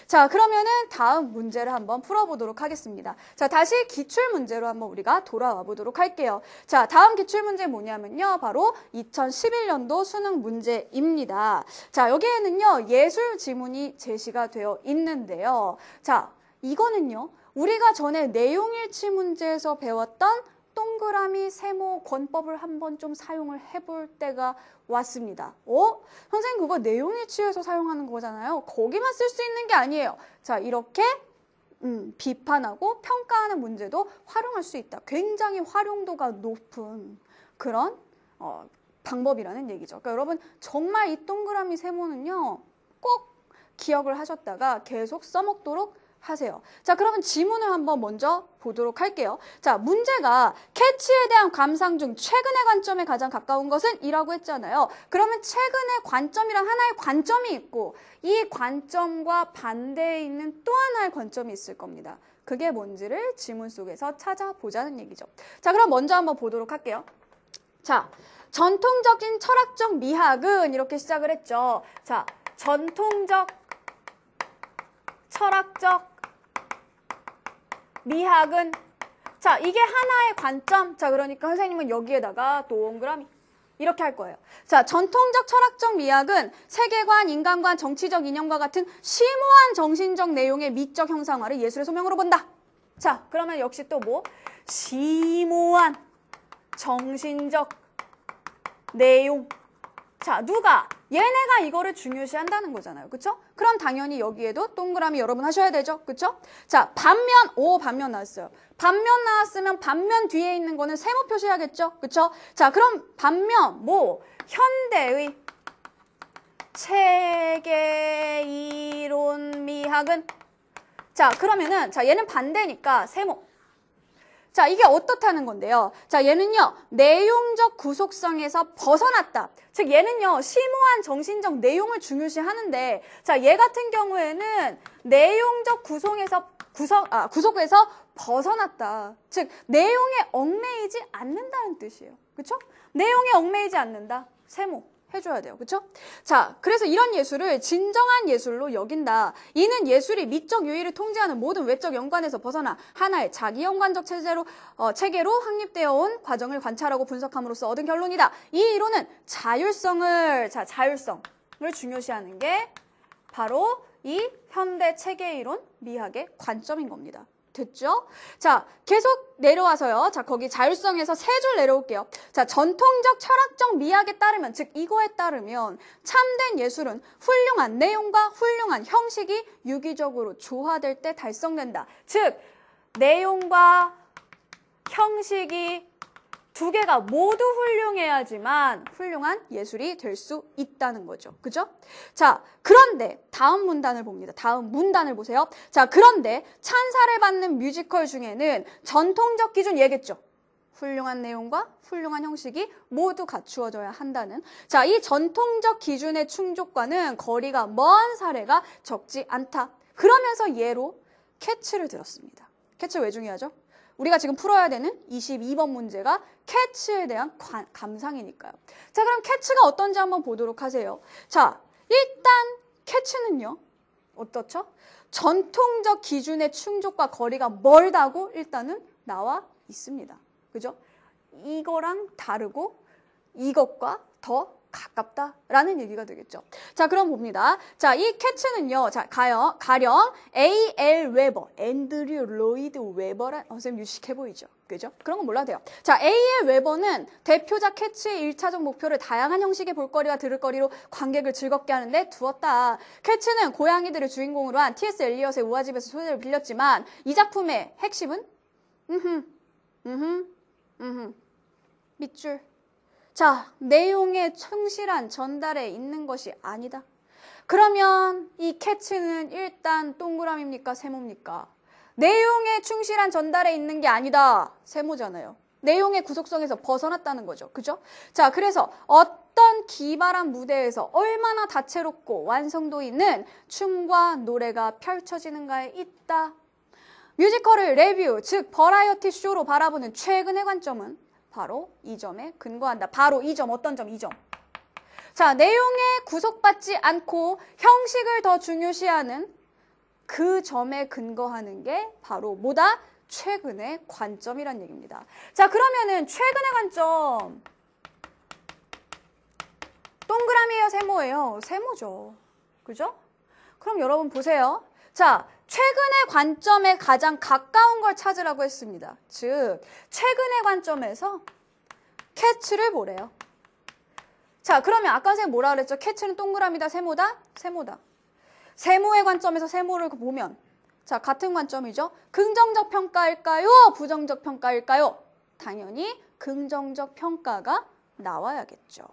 자, 그러면은 다음 문제를 한번 풀어보도록 하겠습니다. 자, 다시 기출문제로 한번 우리가 돌아와 보도록 할게요. 자, 다음 기출문제 뭐냐면요. 바로 2011년도 수능 문제입니다. 자, 여기에는요. 예술 지문이 제시가 되어 있는데요. 자, 이거는요. 우리가 전에 내용일치 문제에서 배웠던 동그라미 세모 권법을 한번 좀 사용을 해볼 때가 왔습니다. 선생님 그거 내용일치에서 사용하는 거잖아요. 거기만 쓸 수 있는 게 아니에요. 자, 이렇게 비판하고 평가하는 문제도 활용할 수 있다. 굉장히 활용도가 높은 그런 방법이라는 얘기죠. 그러니까 여러분 정말 이 동그라미 세모는요. 꼭 기억을 하셨다가 계속 써먹도록 하세요. 자, 그러면 지문을 한번 먼저 보도록 할게요. 자, 문제가 캐치에 대한 감상 중 최근의 관점에 가장 가까운 것은 이라고 했잖아요. 그러면 최근의 관점이란 하나의 관점이 있고 이 관점과 반대에 있는 또 하나의 관점이 있을 겁니다. 그게 뭔지를 지문 속에서 찾아보자는 얘기죠. 자, 그럼 먼저 한번 보도록 할게요. 자, 전통적인 철학적 미학은 이렇게 시작을 했죠. 자, 전통적 철학적 미학은 자, 이게 하나의 관점. 자, 그러니까 선생님은 여기에다가 동그라미. 이렇게 할 거예요. 자, 전통적 철학적 미학은 세계관, 인간관, 정치적 이념과 같은 심오한 정신적 내용의 미적 형상화를 예술의 소명으로 본다. 자, 그러면 역시 또 뭐? 심오한 정신적 내용. 자, 누가? 얘네가 이거를 중요시한다는 거잖아요. 그쵸? 그럼 당연히 여기에도 동그라미 여러분 하셔야 되죠. 그쵸? 자, 반면, 반면 나왔어요. 반면 나왔으면 반면 뒤에 있는 거는 세모 표시해야겠죠. 그쵸? 자, 그럼 반면, 현대의 체계 이론 미학은? 자, 그러면은, 자, 얘는 반대니까 세모. 자, 이게 어떻다는 건데요. 자, 얘는요, 내용적 구속성에서 벗어났다. 즉, 얘는요, 심오한 정신적 내용을 중요시 하는데, 자, 얘 같은 경우에는 내용적 구속에서 벗어났다. 즉, 내용에 얽매이지 않는다는 뜻이에요. 그쵸? 내용에 얽매이지 않는다. 세모. 해줘야 돼요. 그쵸? 자, 그래서 이런 예술을 진정한 예술로 여긴다. 이는 예술이 미적 유의를 통제하는 모든 외적 연관에서 벗어나 하나의 자기 연관적 체계로 확립되어 온 과정을 관찰하고 분석함으로써 얻은 결론이다. 이 이론은 자율성을 중요시하는 게 바로 이 현대 체계 이론 미학의 관점인 겁니다. 됐죠? 자, 계속 내려와서요. 자, 거기 자율성에서 세 줄 내려올게요. 자, 전통적 철학적 미학에 따르면, 즉 이거에 따르면 참된 예술은 훌륭한 내용과 훌륭한 형식이 유기적으로 조화될 때 달성된다. 즉, 내용과 형식이 두 개가 모두 훌륭해야지만 훌륭한 예술이 될 수 있다는 거죠. 그죠? 자, 그런데 다음 문단을 봅니다. 다음 문단을 보세요. 자, 그런데 찬사를 받는 뮤지컬 중에는 전통적 기준 얘기했죠. 훌륭한 내용과 훌륭한 형식이 모두 갖추어져야 한다는. 자, 이 전통적 기준의 충족과는 거리가 먼 사례가 적지 않다. 그러면서 예로 캐츠를 들었습니다. 캐츠 왜 중요하죠? 우리가 지금 풀어야 되는 22번 문제가 캐츠에 대한 감상이니까요. 자, 그럼 캐츠가 어떤지 한번 보도록 하세요. 자, 일단 캐츠는요. 어떻죠? 전통적 기준의 충족과 거리가 멀다고 일단은 나와 있습니다. 그죠? 이거랑 다르고 이것과 더 가깝다라는 얘기가 되겠죠. 자, 그럼 봅니다. 자, 이 캐츠는요. 자, 가령 A.L. 웨버, 앤드류 로이드 웨버란 선생님 유식해 보이죠. 그죠? 그런 건 몰라도 돼요. 자, A.L. 웨버는 대표작 캐츠의 1차적 목표를 다양한 형식의 볼거리와 들을거리로 관객을 즐겁게 하는데 두었다. 캐츠는 고양이들을 주인공으로 한 T.S. 엘리엇의 우화집에서 소재를 빌렸지만 이 작품의 핵심은 밑줄. 자, 내용에 충실한 전달에 있는 것이 아니다. 그러면 이 캐츠는 일단 동그라미입니까? 세모입니까? 내용에 충실한 전달에 있는 게 아니다. 세모잖아요. 내용의 구속성에서 벗어났다는 거죠. 그죠? 자, 그래서 어떤 기발한 무대에서 얼마나 다채롭고 완성도 있는 춤과 노래가 펼쳐지는가에 있다. 뮤지컬을 레뷰, 즉 버라이어티 쇼로 바라보는 최근의 관점은 바로 이 점에 근거한다. 바로 이 점, 어떤 점? 이 점. 자, 내용에 구속받지 않고 형식을 더 중요시하는 그 점에 근거하는 게 바로 뭐다? 최근의 관점이란 얘기입니다. 자, 그러면은 최근의 관점. 동그라미예요, 세모예요? 세모죠. 그죠? 그럼 여러분 보세요. 자, 최근의 관점에 가장 가까운 걸 찾으라고 했습니다. 즉, 최근의 관점에서 캐츠를 보래요. 자, 그러면 아까 선생님 뭐라 그랬죠? 캐츠는 동그라미다, 세모다? 세모다. 세모의 관점에서 세모를 보면 자, 같은 관점이죠. 긍정적 평가일까요? 부정적 평가일까요? 당연히 긍정적 평가가 나와야겠죠.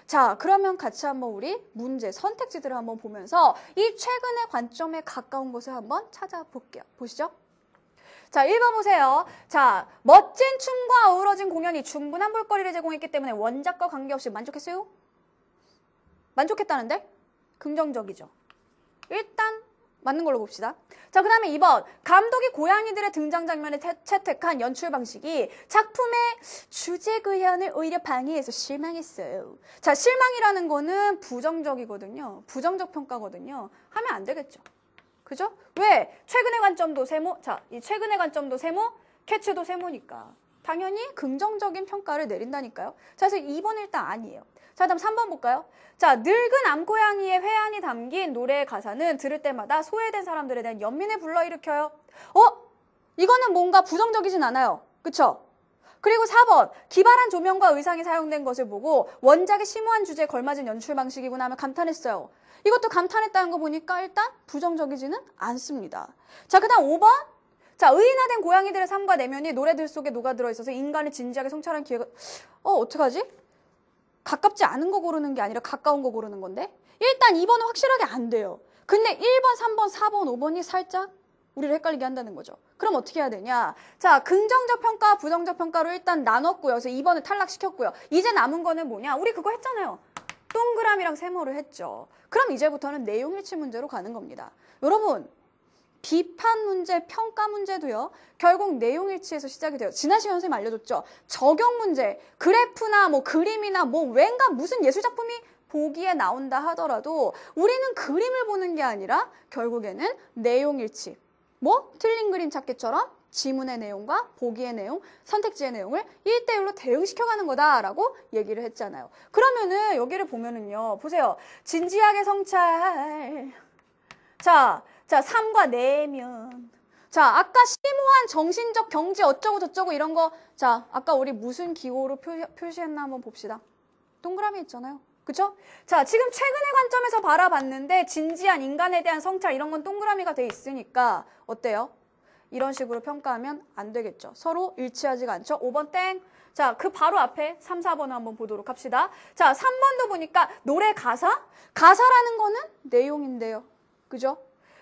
자, 그러면 같이 한번 우리 문제 선택지들을 한번 보면서 이 최근의 관점에 가까운 것을 한번 찾아볼게요. 보시죠. 자, 1번 보세요. 자, 멋진 춤과 어우러진 공연이 충분한 볼거리를 제공했기 때문에 원작과 관계없이 만족했어요? 만족했다는데? 긍정적이죠. 일단 맞는 걸로 봅시다. 자, 그 다음에 2번. 감독이 고양이들의 등장 장면에 채택한 연출 방식이 작품의 주제 구현을 오히려 방해해서 실망했어요. 자, 실망이라는 거는 부정적이거든요. 부정적 평가거든요. 하면 안 되겠죠. 그죠? 왜? 최근의 관점도 세모. 자, 이 최근의 관점도 세모, 캐츠도 세모니까. 당연히 긍정적인 평가를 내린다니까요. 자, 그래서 2번은 일단 아니에요. 자, 다음 3번 볼까요? 자, 늙은 암고양이의 회한이 담긴 노래의 가사는 들을 때마다 소외된 사람들에 대한 연민을 불러일으켜요. 이거는 뭔가 부정적이진 않아요. 그쵸? 그리고 4번, 기발한 조명과 의상이 사용된 것을 보고 원작의 심오한 주제에 걸맞은 연출 방식이구나 하며 감탄했어요. 이것도 감탄했다는 거 보니까 일단 부정적이지는 않습니다. 자, 그 다음 5번. 자, 의인화된 고양이들의 삶과 내면이 노래들 속에 녹아들어 있어서 인간을 진지하게 성찰하는 기회가... 어떡하지? 가깝지 않은 거 고르는 게 아니라 가까운 거 고르는 건데? 일단 2번은 확실하게 안 돼요. 근데 1번, 3번, 4번, 5번이 살짝 우리를 헷갈리게 한다는 거죠. 그럼 어떻게 해야 되냐? 자, 긍정적 평가, 부정적 평가로 일단 나눴고요. 그래서 2번을 탈락시켰고요. 이제 남은 거는 뭐냐? 우리 그거 했잖아요. 동그라미랑 세모를 했죠. 그럼 이제부터는 내용일치 문제로 가는 겁니다. 여러분, 비판 문제, 평가 문제도요. 결국 내용일치에서 시작이 돼요. 지난 시간에 선생님 알려줬죠. 적용 문제, 그래프나 뭐 그림이나 뭐 왠가 무슨 예술작품이 보기에 나온다 하더라도 우리는 그림을 보는 게 아니라 결국에는 내용일치. 뭐 틀린 그림 찾기처럼 지문의 내용과 보기의 내용, 선택지의 내용을 1대1로 대응시켜가는 거다라고 얘기를 했잖아요. 그러면은 여기를 보면은요. 보세요. 진지하게 성찰. 자, 삶과 내면. 자, 아까 심오한 정신적 경지 어쩌고 저쩌고 이런 거. 자, 아까 우리 무슨 기호로 표시했나 한번 봅시다. 동그라미 있잖아요. 그쵸? 자, 지금 최근의 관점에서 바라봤는데 진지한 인간에 대한 성찰 이런 건 동그라미가 돼 있으니까 어때요? 이런 식으로 평가하면 안 되겠죠. 서로 일치하지가 않죠. 5번 땡. 자, 그 바로 앞에 3, 4번을 한번 보도록 합시다. 자, 3번도 보니까 노래 가사? 가사라는 거는 내용인데요. 그죠?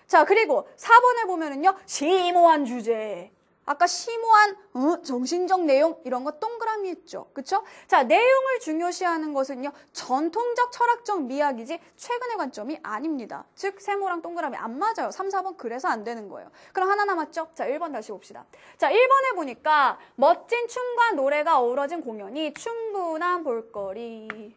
자, 그리고 4번을 보면은요. 심오한 주제. 아까 심오한 정신적 내용 이런 거 동그라미 했죠. 그쵸? 자, 내용을 중요시하는 것은요. 전통적 철학적 미학이지 최근의 관점이 아닙니다. 즉 세모랑 동그라미 안 맞아요. 3, 4번 그래서 안 되는 거예요. 그럼 하나 남았죠? 자, 1번 다시 봅시다. 자, 1번에 보니까 멋진 춤과 노래가 어우러진 공연이 충분한 볼거리.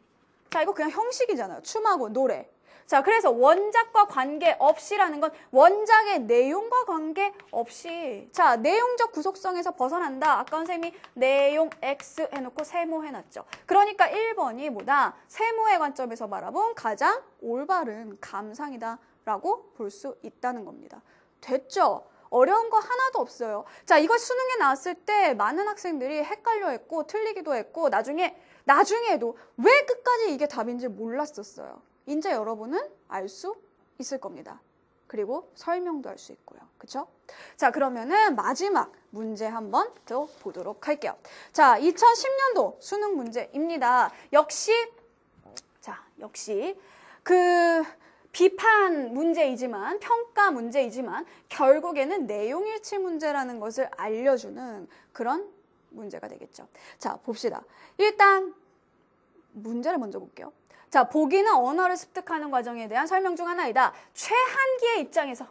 자, 이거 그냥 형식이잖아요. 춤하고 노래. 자, 그래서 원작과 관계없이라는 건 원작의 내용과 관계없이. 자, 내용적 구속성에서 벗어난다. 아까 선생님이 내용 X 해놓고 세모 해놨죠. 그러니까 1번이 뭐다? 세모의 관점에서 바라본 가장 올바른 감상이다 라고 볼 수 있다는 겁니다. 됐죠? 어려운 거 하나도 없어요. 자, 이거 수능에 나왔을 때 많은 학생들이 헷갈려했고 틀리기도 했고 나중에도 왜 끝까지 이게 답인지 몰랐었어요. 이제 여러분은 알 수 있을 겁니다. 그리고 설명도 할 수 있고요. 그쵸? 자, 그러면은 마지막 문제 한번 더 보도록 할게요. 자, 2010년도 수능 문제입니다. 역시 그 비판 문제이지만 평가 문제이지만 결국에는 내용일치 문제라는 것을 알려주는 그런 문제가 되겠죠. 자, 봅시다. 일단 문제를 먼저 볼게요. 자, 보기는 언어를 습득하는 과정에 대한 설명 중 하나이다. 최한기의 입장에서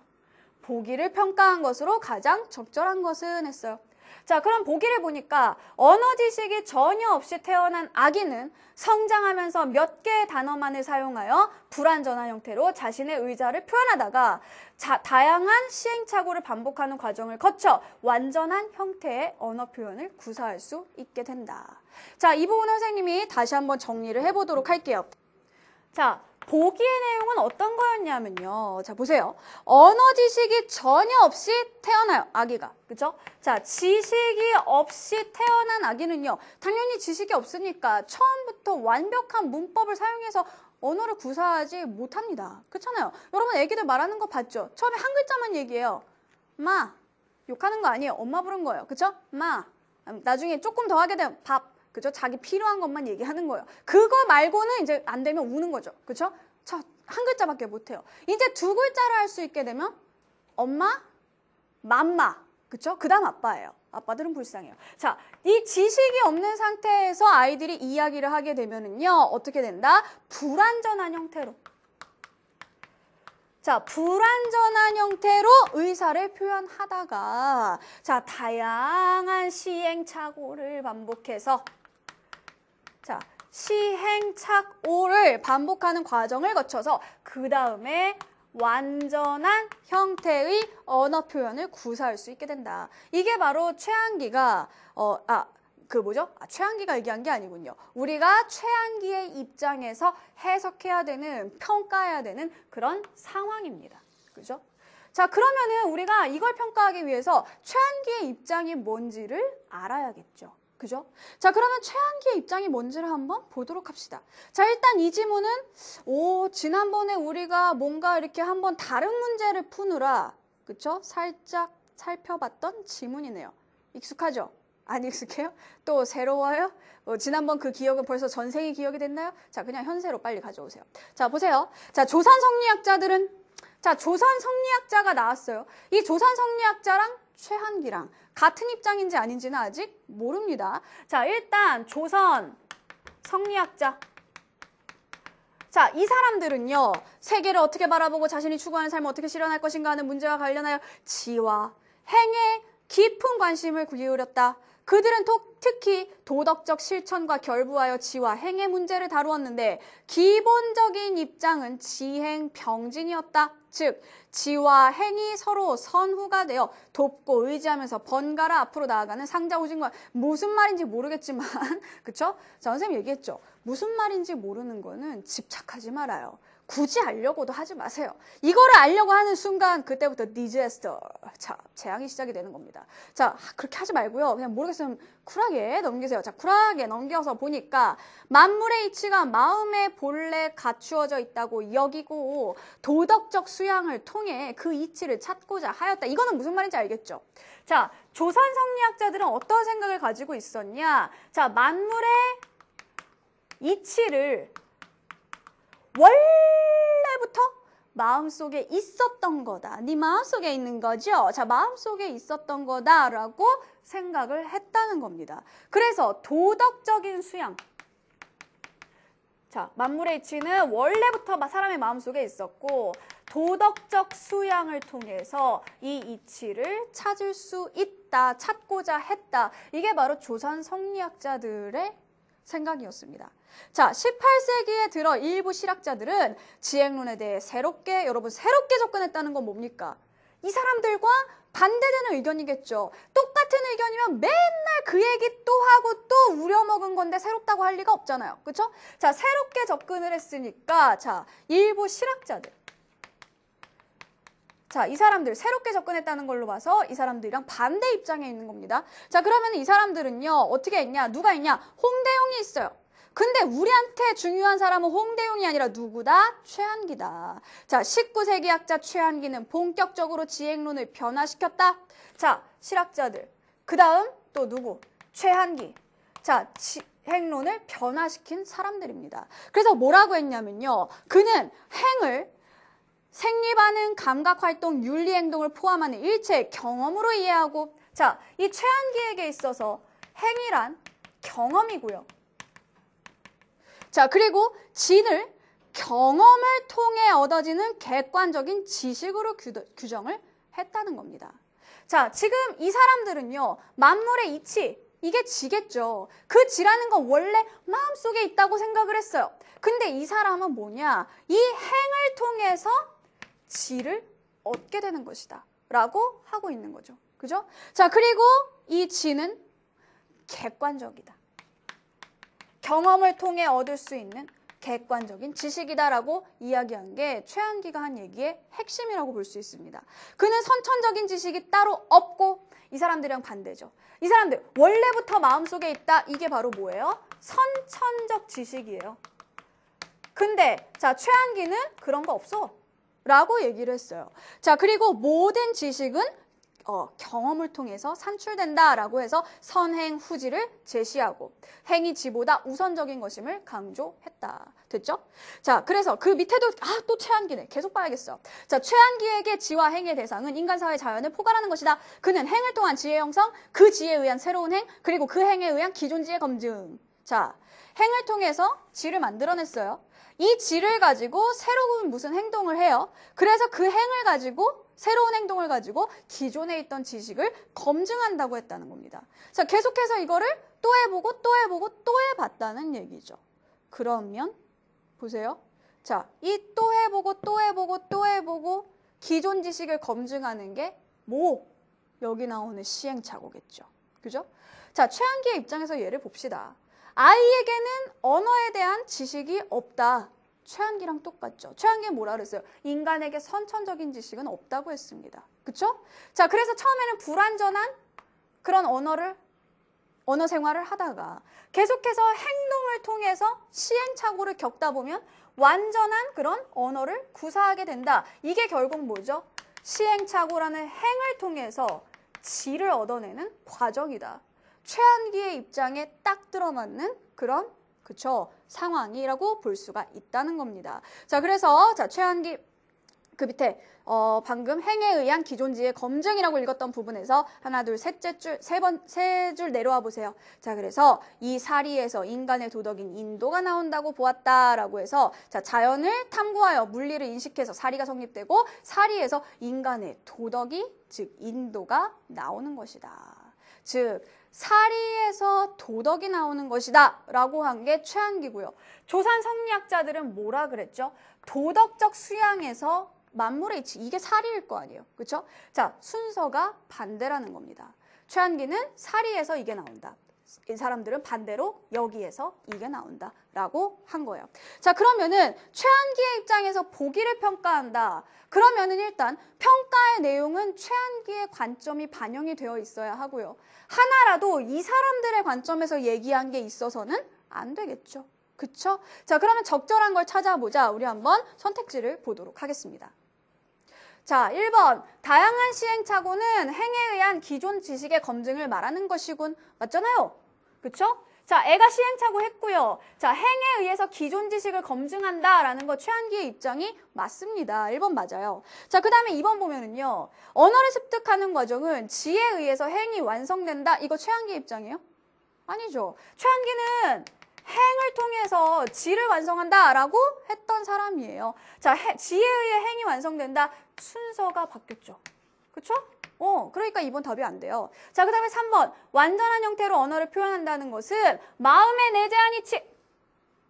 보기를 평가한 것으로 가장 적절한 것은 했어요. 자, 그럼 보기를 보니까 언어 지식이 전혀 없이 태어난 아기는 성장하면서 몇 개의 단어만을 사용하여 불완전한 형태로 자신의 의사를 표현하다가 다양한 시행착오를 반복하는 과정을 거쳐 완전한 형태의 언어 표현을 구사할 수 있게 된다. 자, 이 부분 선생님이 다시 한번 정리를 해보도록 할게요. 자, 보기의 내용은 어떤 거였냐면요. 자, 보세요. 언어 지식이 전혀 없이 태어나요, 아기가. 그죠? 자, 지식이 없이 태어난 아기는요. 당연히 지식이 없으니까 처음부터 완벽한 문법을 사용해서 언어를 구사하지 못합니다. 그렇잖아요. 여러분 애기들 말하는 거 봤죠? 처음에 한 글자만 얘기해요. 마. 욕하는 거 아니에요. 엄마 부른 거예요. 그쵸? 마. 나중에 조금 더 하게 되면 밥. 그죠? 자기 필요한 것만 얘기하는 거예요. 그거 말고는 이제 안 되면 우는 거죠. 그죠? 한 글자밖에 못 해요. 이제 두 글자를 할 수 있게 되면 엄마, 맘마. 그쵸? 그 다음 아빠예요. 아빠들은 불쌍해요. 자, 이 지식이 없는 상태에서 아이들이 이야기를 하게 되면은요, 어떻게 된다? 불완전한 형태로. 자, 불완전한 형태로 의사를 표현하다가, 자, 다양한 시행착오를 반복해서, 자, 시행착오를 반복하는 과정을 거쳐서 그 다음에 완전한 형태의 언어 표현을 구사할 수 있게 된다. 이게 바로 최한기가 최한기가 얘기한 게 아니군요. 우리가 최한기의 입장에서 해석해야 되는, 평가해야 되는 그런 상황입니다. 그죠? 자, 그러면은 우리가 이걸 평가하기 위해서 최한기의 입장이 뭔지를 알아야겠죠. 그죠? 자, 그러면 최한기의 입장이 뭔지를 한번 보도록 합시다. 자, 일단 이 지문은 지난번에 우리가 뭔가 이렇게 한번 다른 문제를 푸느라 그쵸? 살짝 살펴봤던 지문이네요. 익숙하죠? 안 익숙해요? 또 새로워요? 지난번 그 기억은 벌써 전생이 기억이 됐나요? 자, 그냥 현세로 빨리 가져오세요. 자, 보세요. 자, 조선 성리학자가 나왔어요. 이 조선 성리학자랑 최한기랑 같은 입장인지 아닌지는 아직 모릅니다. 자, 일단 조선 성리학자. 자, 이 사람들은요, 세계를 어떻게 바라보고 자신이 추구하는 삶을 어떻게 실현할 것인가 하는 문제와 관련하여 지와 행에 깊은 관심을 기울였다. 그들은 특히 도덕적 실천과 결부하여 지와 행의 문제를 다루었는데 기본적인 입장은 지행병진이었다. 즉, 지와 행이 서로 선후가 되어 돕고 의지하면서 번갈아 앞으로 나아가는 상자오진과 무슨 말인지 모르겠지만 그쵸? 자, 선생님 얘기했죠. 무슨 말인지 모르는 거는 집착하지 말아요. 굳이 알려고도 하지 마세요. 이거를 알려고 하는 순간 그때부터 디제스터, 자, 재앙이 시작이 되는 겁니다. 자, 그렇게 하지 말고요. 그냥 모르겠으면 쿨하게 넘기세요. 자, 쿨하게 넘겨서 보니까 만물의 이치가 마음의 본래 갖추어져 있다고 여기고 도덕적 수양을 통해 그 이치를 찾고자 하였다. 이거는 무슨 말인지 알겠죠? 자, 조선 성리학자들은 어떤 생각을 가지고 있었냐? 자, 만물의 이치를 원래부터 마음속에 있었던 거다. 네 마음속에 있는 거죠? 자, 마음속에 있었던 거다라고 생각을 했다는 겁니다. 그래서 도덕적인 수양. 자, 만물의 이치는 원래부터 사람의 마음속에 있었고 도덕적 수양을 통해서 이 이치를 찾을 수 있다. 찾고자 했다. 이게 바로 조선 성리학자들의 생각이었습니다. 자, 18세기에 들어 일부 실학자들은 지행론에 대해 새롭게 접근했다는 건 뭡니까? 이 사람들과 반대되는 의견이겠죠. 똑같은 의견이면 맨날 그 얘기 또 하고 또 우려먹은 건데 새롭다고 할 리가 없잖아요. 그렇죠? 자, 새롭게 접근을 했으니까 자, 일부 실학자들. 자, 이 사람들 새롭게 접근했다는 걸로 봐서 이 사람들이랑 반대 입장에 있는 겁니다. 자, 그러면 이 사람들은요, 어떻게 있냐? 누가 있냐? 홍대용이 있어요. 근데 우리한테 중요한 사람은 홍대용이 아니라 누구다? 최한기다. 자, 19세기 학자 최한기는 본격적으로 지행론을 변화시켰다. 자, 실학자들. 그 다음 또 누구? 최한기. 자, 지행론을 변화시킨 사람들입니다. 그래서 뭐라고 했냐면요. 그는 행을 생리반응, 감각활동, 윤리행동을 포함하는 일체의 경험으로 이해하고 자, 이 최한기에게 있어서 행이란 경험이고요. 자, 그리고 진을 경험을 통해 얻어지는 객관적인 지식으로 규정을 했다는 겁니다. 자, 지금 이 사람들은요. 만물의 이치, 이게 지겠죠. 그 지라는 건 원래 마음속에 있다고 생각을 했어요. 근데 이 사람은 뭐냐? 이 행을 통해서 지를 얻게 되는 것이다. 라고 하고 있는 거죠. 그죠? 자, 그리고 이 지는 객관적이다. 경험을 통해 얻을 수 있는 객관적인 지식이다라고 이야기한 게 최한기가 한 얘기의 핵심이라고 볼 수 있습니다. 그는 선천적인 지식이 따로 없고 이 사람들이랑 반대죠. 이 사람들 원래부터 마음속에 있다. 이게 바로 뭐예요? 선천적 지식이에요. 근데 자, 최한기는 그런 거 없어. 라고 얘기를 했어요. 자, 그리고 모든 지식은 경험을 통해서 산출된다라고 해서 선행 후지를 제시하고 행이 지보다 우선적인 것임을 강조했다. 됐죠? 자, 그래서 그 밑에도 또 최한기네. 계속 봐야겠어. 자, 최한기에게 지와 행의 대상은 인간사회 자연을 포괄하는 것이다. 그는 행을 통한 지혜 형성, 그 지혜에 의한 새로운 행, 그리고 그 행에 의한 기존 지혜 검증. 자, 행을 통해서 지를 만들어냈어요. 이 지를 가지고 새로운 무슨 행동을 해요. 그래서 그 행을 가지고 새로운 행동을 가지고 기존에 있던 지식을 검증한다고 했다는 겁니다. 자, 계속해서 이거를 또 해보고 또 해보고 또 해봤다는 얘기죠. 그러면 보세요. 자, 이 또 해보고 또 해보고 또 해보고 기존 지식을 검증하는 게 뭐? 여기 나오는 시행착오겠죠. 그죠? 자, 최한기의 입장에서 예를 봅시다. 아이에게는 언어에 대한 지식이 없다. 최한기랑 똑같죠. 최한기는 뭐라 그랬어요? 인간에게 선천적인 지식은 없다고 했습니다. 그쵸? 자, 그래서 처음에는 불완전한 그런 언어 생활을 하다가 계속해서 행동을 통해서 시행착오를 겪다 보면 완전한 그런 언어를 구사하게 된다. 이게 결국 뭐죠? 시행착오라는 행을 통해서 지를 얻어내는 과정이다. 최한기의 입장에 딱 들어맞는 그런 그쵸? 상황이라고 볼 수가 있다는 겁니다. 자, 그래서 자, 최한기 그 밑에 방금 행에 의한 기존지의 검증이라고 읽었던 부분에서 하나, 둘, 셋째 줄, 세 줄 내려와 보세요. 자, 그래서 이 사리에서 인간의 도덕인 인도가 나온다고 보았다라고 해서 자, 자연을 탐구하여 물리를 인식해서 사리가 성립되고 사리에서 인간의 도덕이 즉 인도가 나오는 것이다. 즉 사리에서 도덕이 나오는 것이다 라고 한 게 최한기고요. 조선 성리학자들은 뭐라 그랬죠? 도덕적 수양에서 만물의 이치, 이게 사리일 거 아니에요. 그렇죠? 자, 순서가 반대라는 겁니다. 최한기는 사리에서 이게 나온다. 이 사람들은 반대로 여기에서 이게 나온다 라고 한 거예요. 자, 그러면은 최한기의 입장에서 보기를 평가한다. 그러면은 일단 평가의 내용은 최한기의 관점이 반영이 되어 있어야 하고요. 하나라도 이 사람들의 관점에서 얘기한 게 있어서는 안 되겠죠. 그쵸? 자, 그러면 적절한 걸 찾아보자. 우리 한번 선택지를 보도록 하겠습니다. 자, 1번. 다양한 시행착오는 행에 의한 기존 지식의 검증을 말하는 것이군. 맞잖아요? 그쵸? 자, 애가 시행착오 했고요. 자, 행에 의해서 기존 지식을 검증한다라는 거 최한기의 입장이 맞습니다. 1번 맞아요. 자, 그 다음에 2번 보면은요. 언어를 습득하는 과정은 지에 의해서 행이 완성된다. 이거 최한기의 입장이에요? 아니죠. 최한기는 행을 통해서 지를 완성한다라고 했던 사람이에요. 자, 지에 의해 행이 완성된다. 순서가 바뀌었죠. 그쵸? 그러니까 2번 답이 안 돼요. 자, 그 다음에 3번. 완전한 형태로 언어를 표현한다는 것은 마음의 내재한 이치.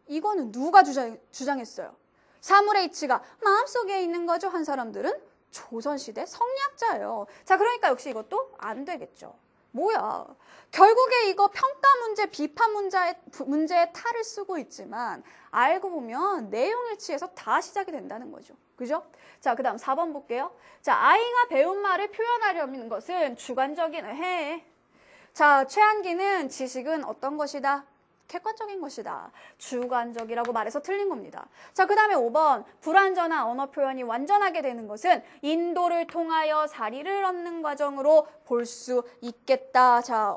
이거는 누가 주장했어요? 사물의 이치가 마음속에 있는 거죠. 한 사람들은 조선시대 성리학자예요. 자, 그러니까 역시 이것도 안 되겠죠. 뭐야? 결국에 이거 평가 문제, 비판 문제에 탈을 쓰고 있지만 알고 보면 내용일치에서 다 시작이 된다는 거죠. 그죠? 자, 그 다음 4번 볼게요. 자, 아이가 배운 말을 표현하려는 것은 주관적인 해. 자, 최한기는 지식은 어떤 것이다? 객관적인 것이다. 주관적이라고 말해서 틀린 겁니다. 자, 그 다음에 5번. 불완전한 언어 표현이 완전하게 되는 것은 인도를 통하여 사리를 얻는 과정으로 볼 수 있겠다. 자,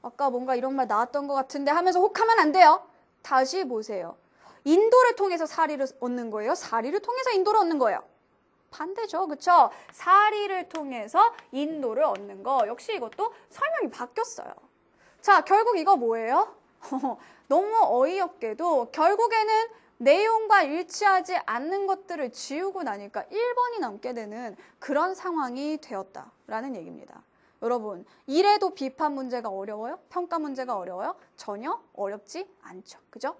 아까 뭔가 이런 말 나왔던 것 같은데 하면서 혹하면 안 돼요. 다시 보세요. 인도를 통해서 사리를 얻는 거예요? 사리를 통해서 인도를 얻는 거예요? 반대죠. 그쵸? 사리를 통해서 인도를 얻는 거. 역시 이것도 설명이 바뀌었어요. 자, 결국 이거 뭐예요? 너무 어이없게도 결국에는 내용과 일치하지 않는 것들을 지우고 나니까 1번이 남게 되는 그런 상황이 되었다라는 얘기입니다. 여러분, 이래도 비판 문제가 어려워요? 평가 문제가 어려워요? 전혀 어렵지 않죠. 그죠?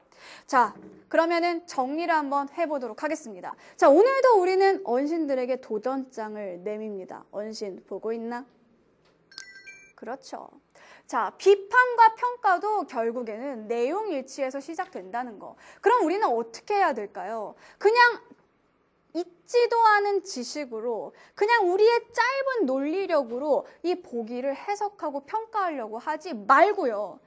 자, 그러면은 정리를 한번 해보도록 하겠습니다. 자, 오늘도 우리는 언신들에게 도전장을 내밉니다. 언신 보고 있나? 그렇죠. 자, 비판과 평가도 결국에는 내용 일치에서 시작된다는 거. 그럼 우리는 어떻게 해야 될까요? 그냥 있지도 않은 지식으로 그냥 우리의 짧은 논리력으로 이 보기를 해석하고 평가하려고 하지 말고요.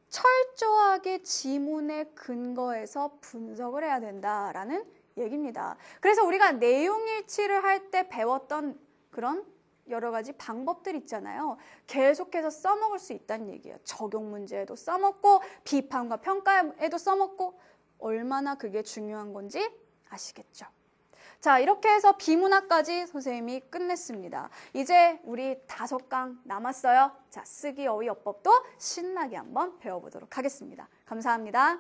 철저하게 지문에 근거해서 분석을 해야 된다라는 얘기입니다. 그래서 우리가 내용 일치를 할 때 배웠던 그런 여러 가지 방법들 있잖아요. 계속해서 써먹을 수 있다는 얘기예요. 적용 문제에도 써먹고 비판과 평가에도 써먹고 얼마나 그게 중요한 건지 아시겠죠? 자, 이렇게 해서 비문학까지 선생님이 끝냈습니다. 이제 우리 5강 남았어요. 자, 쓰기 어휘 어법도 신나게 한번 배워보도록 하겠습니다. 감사합니다.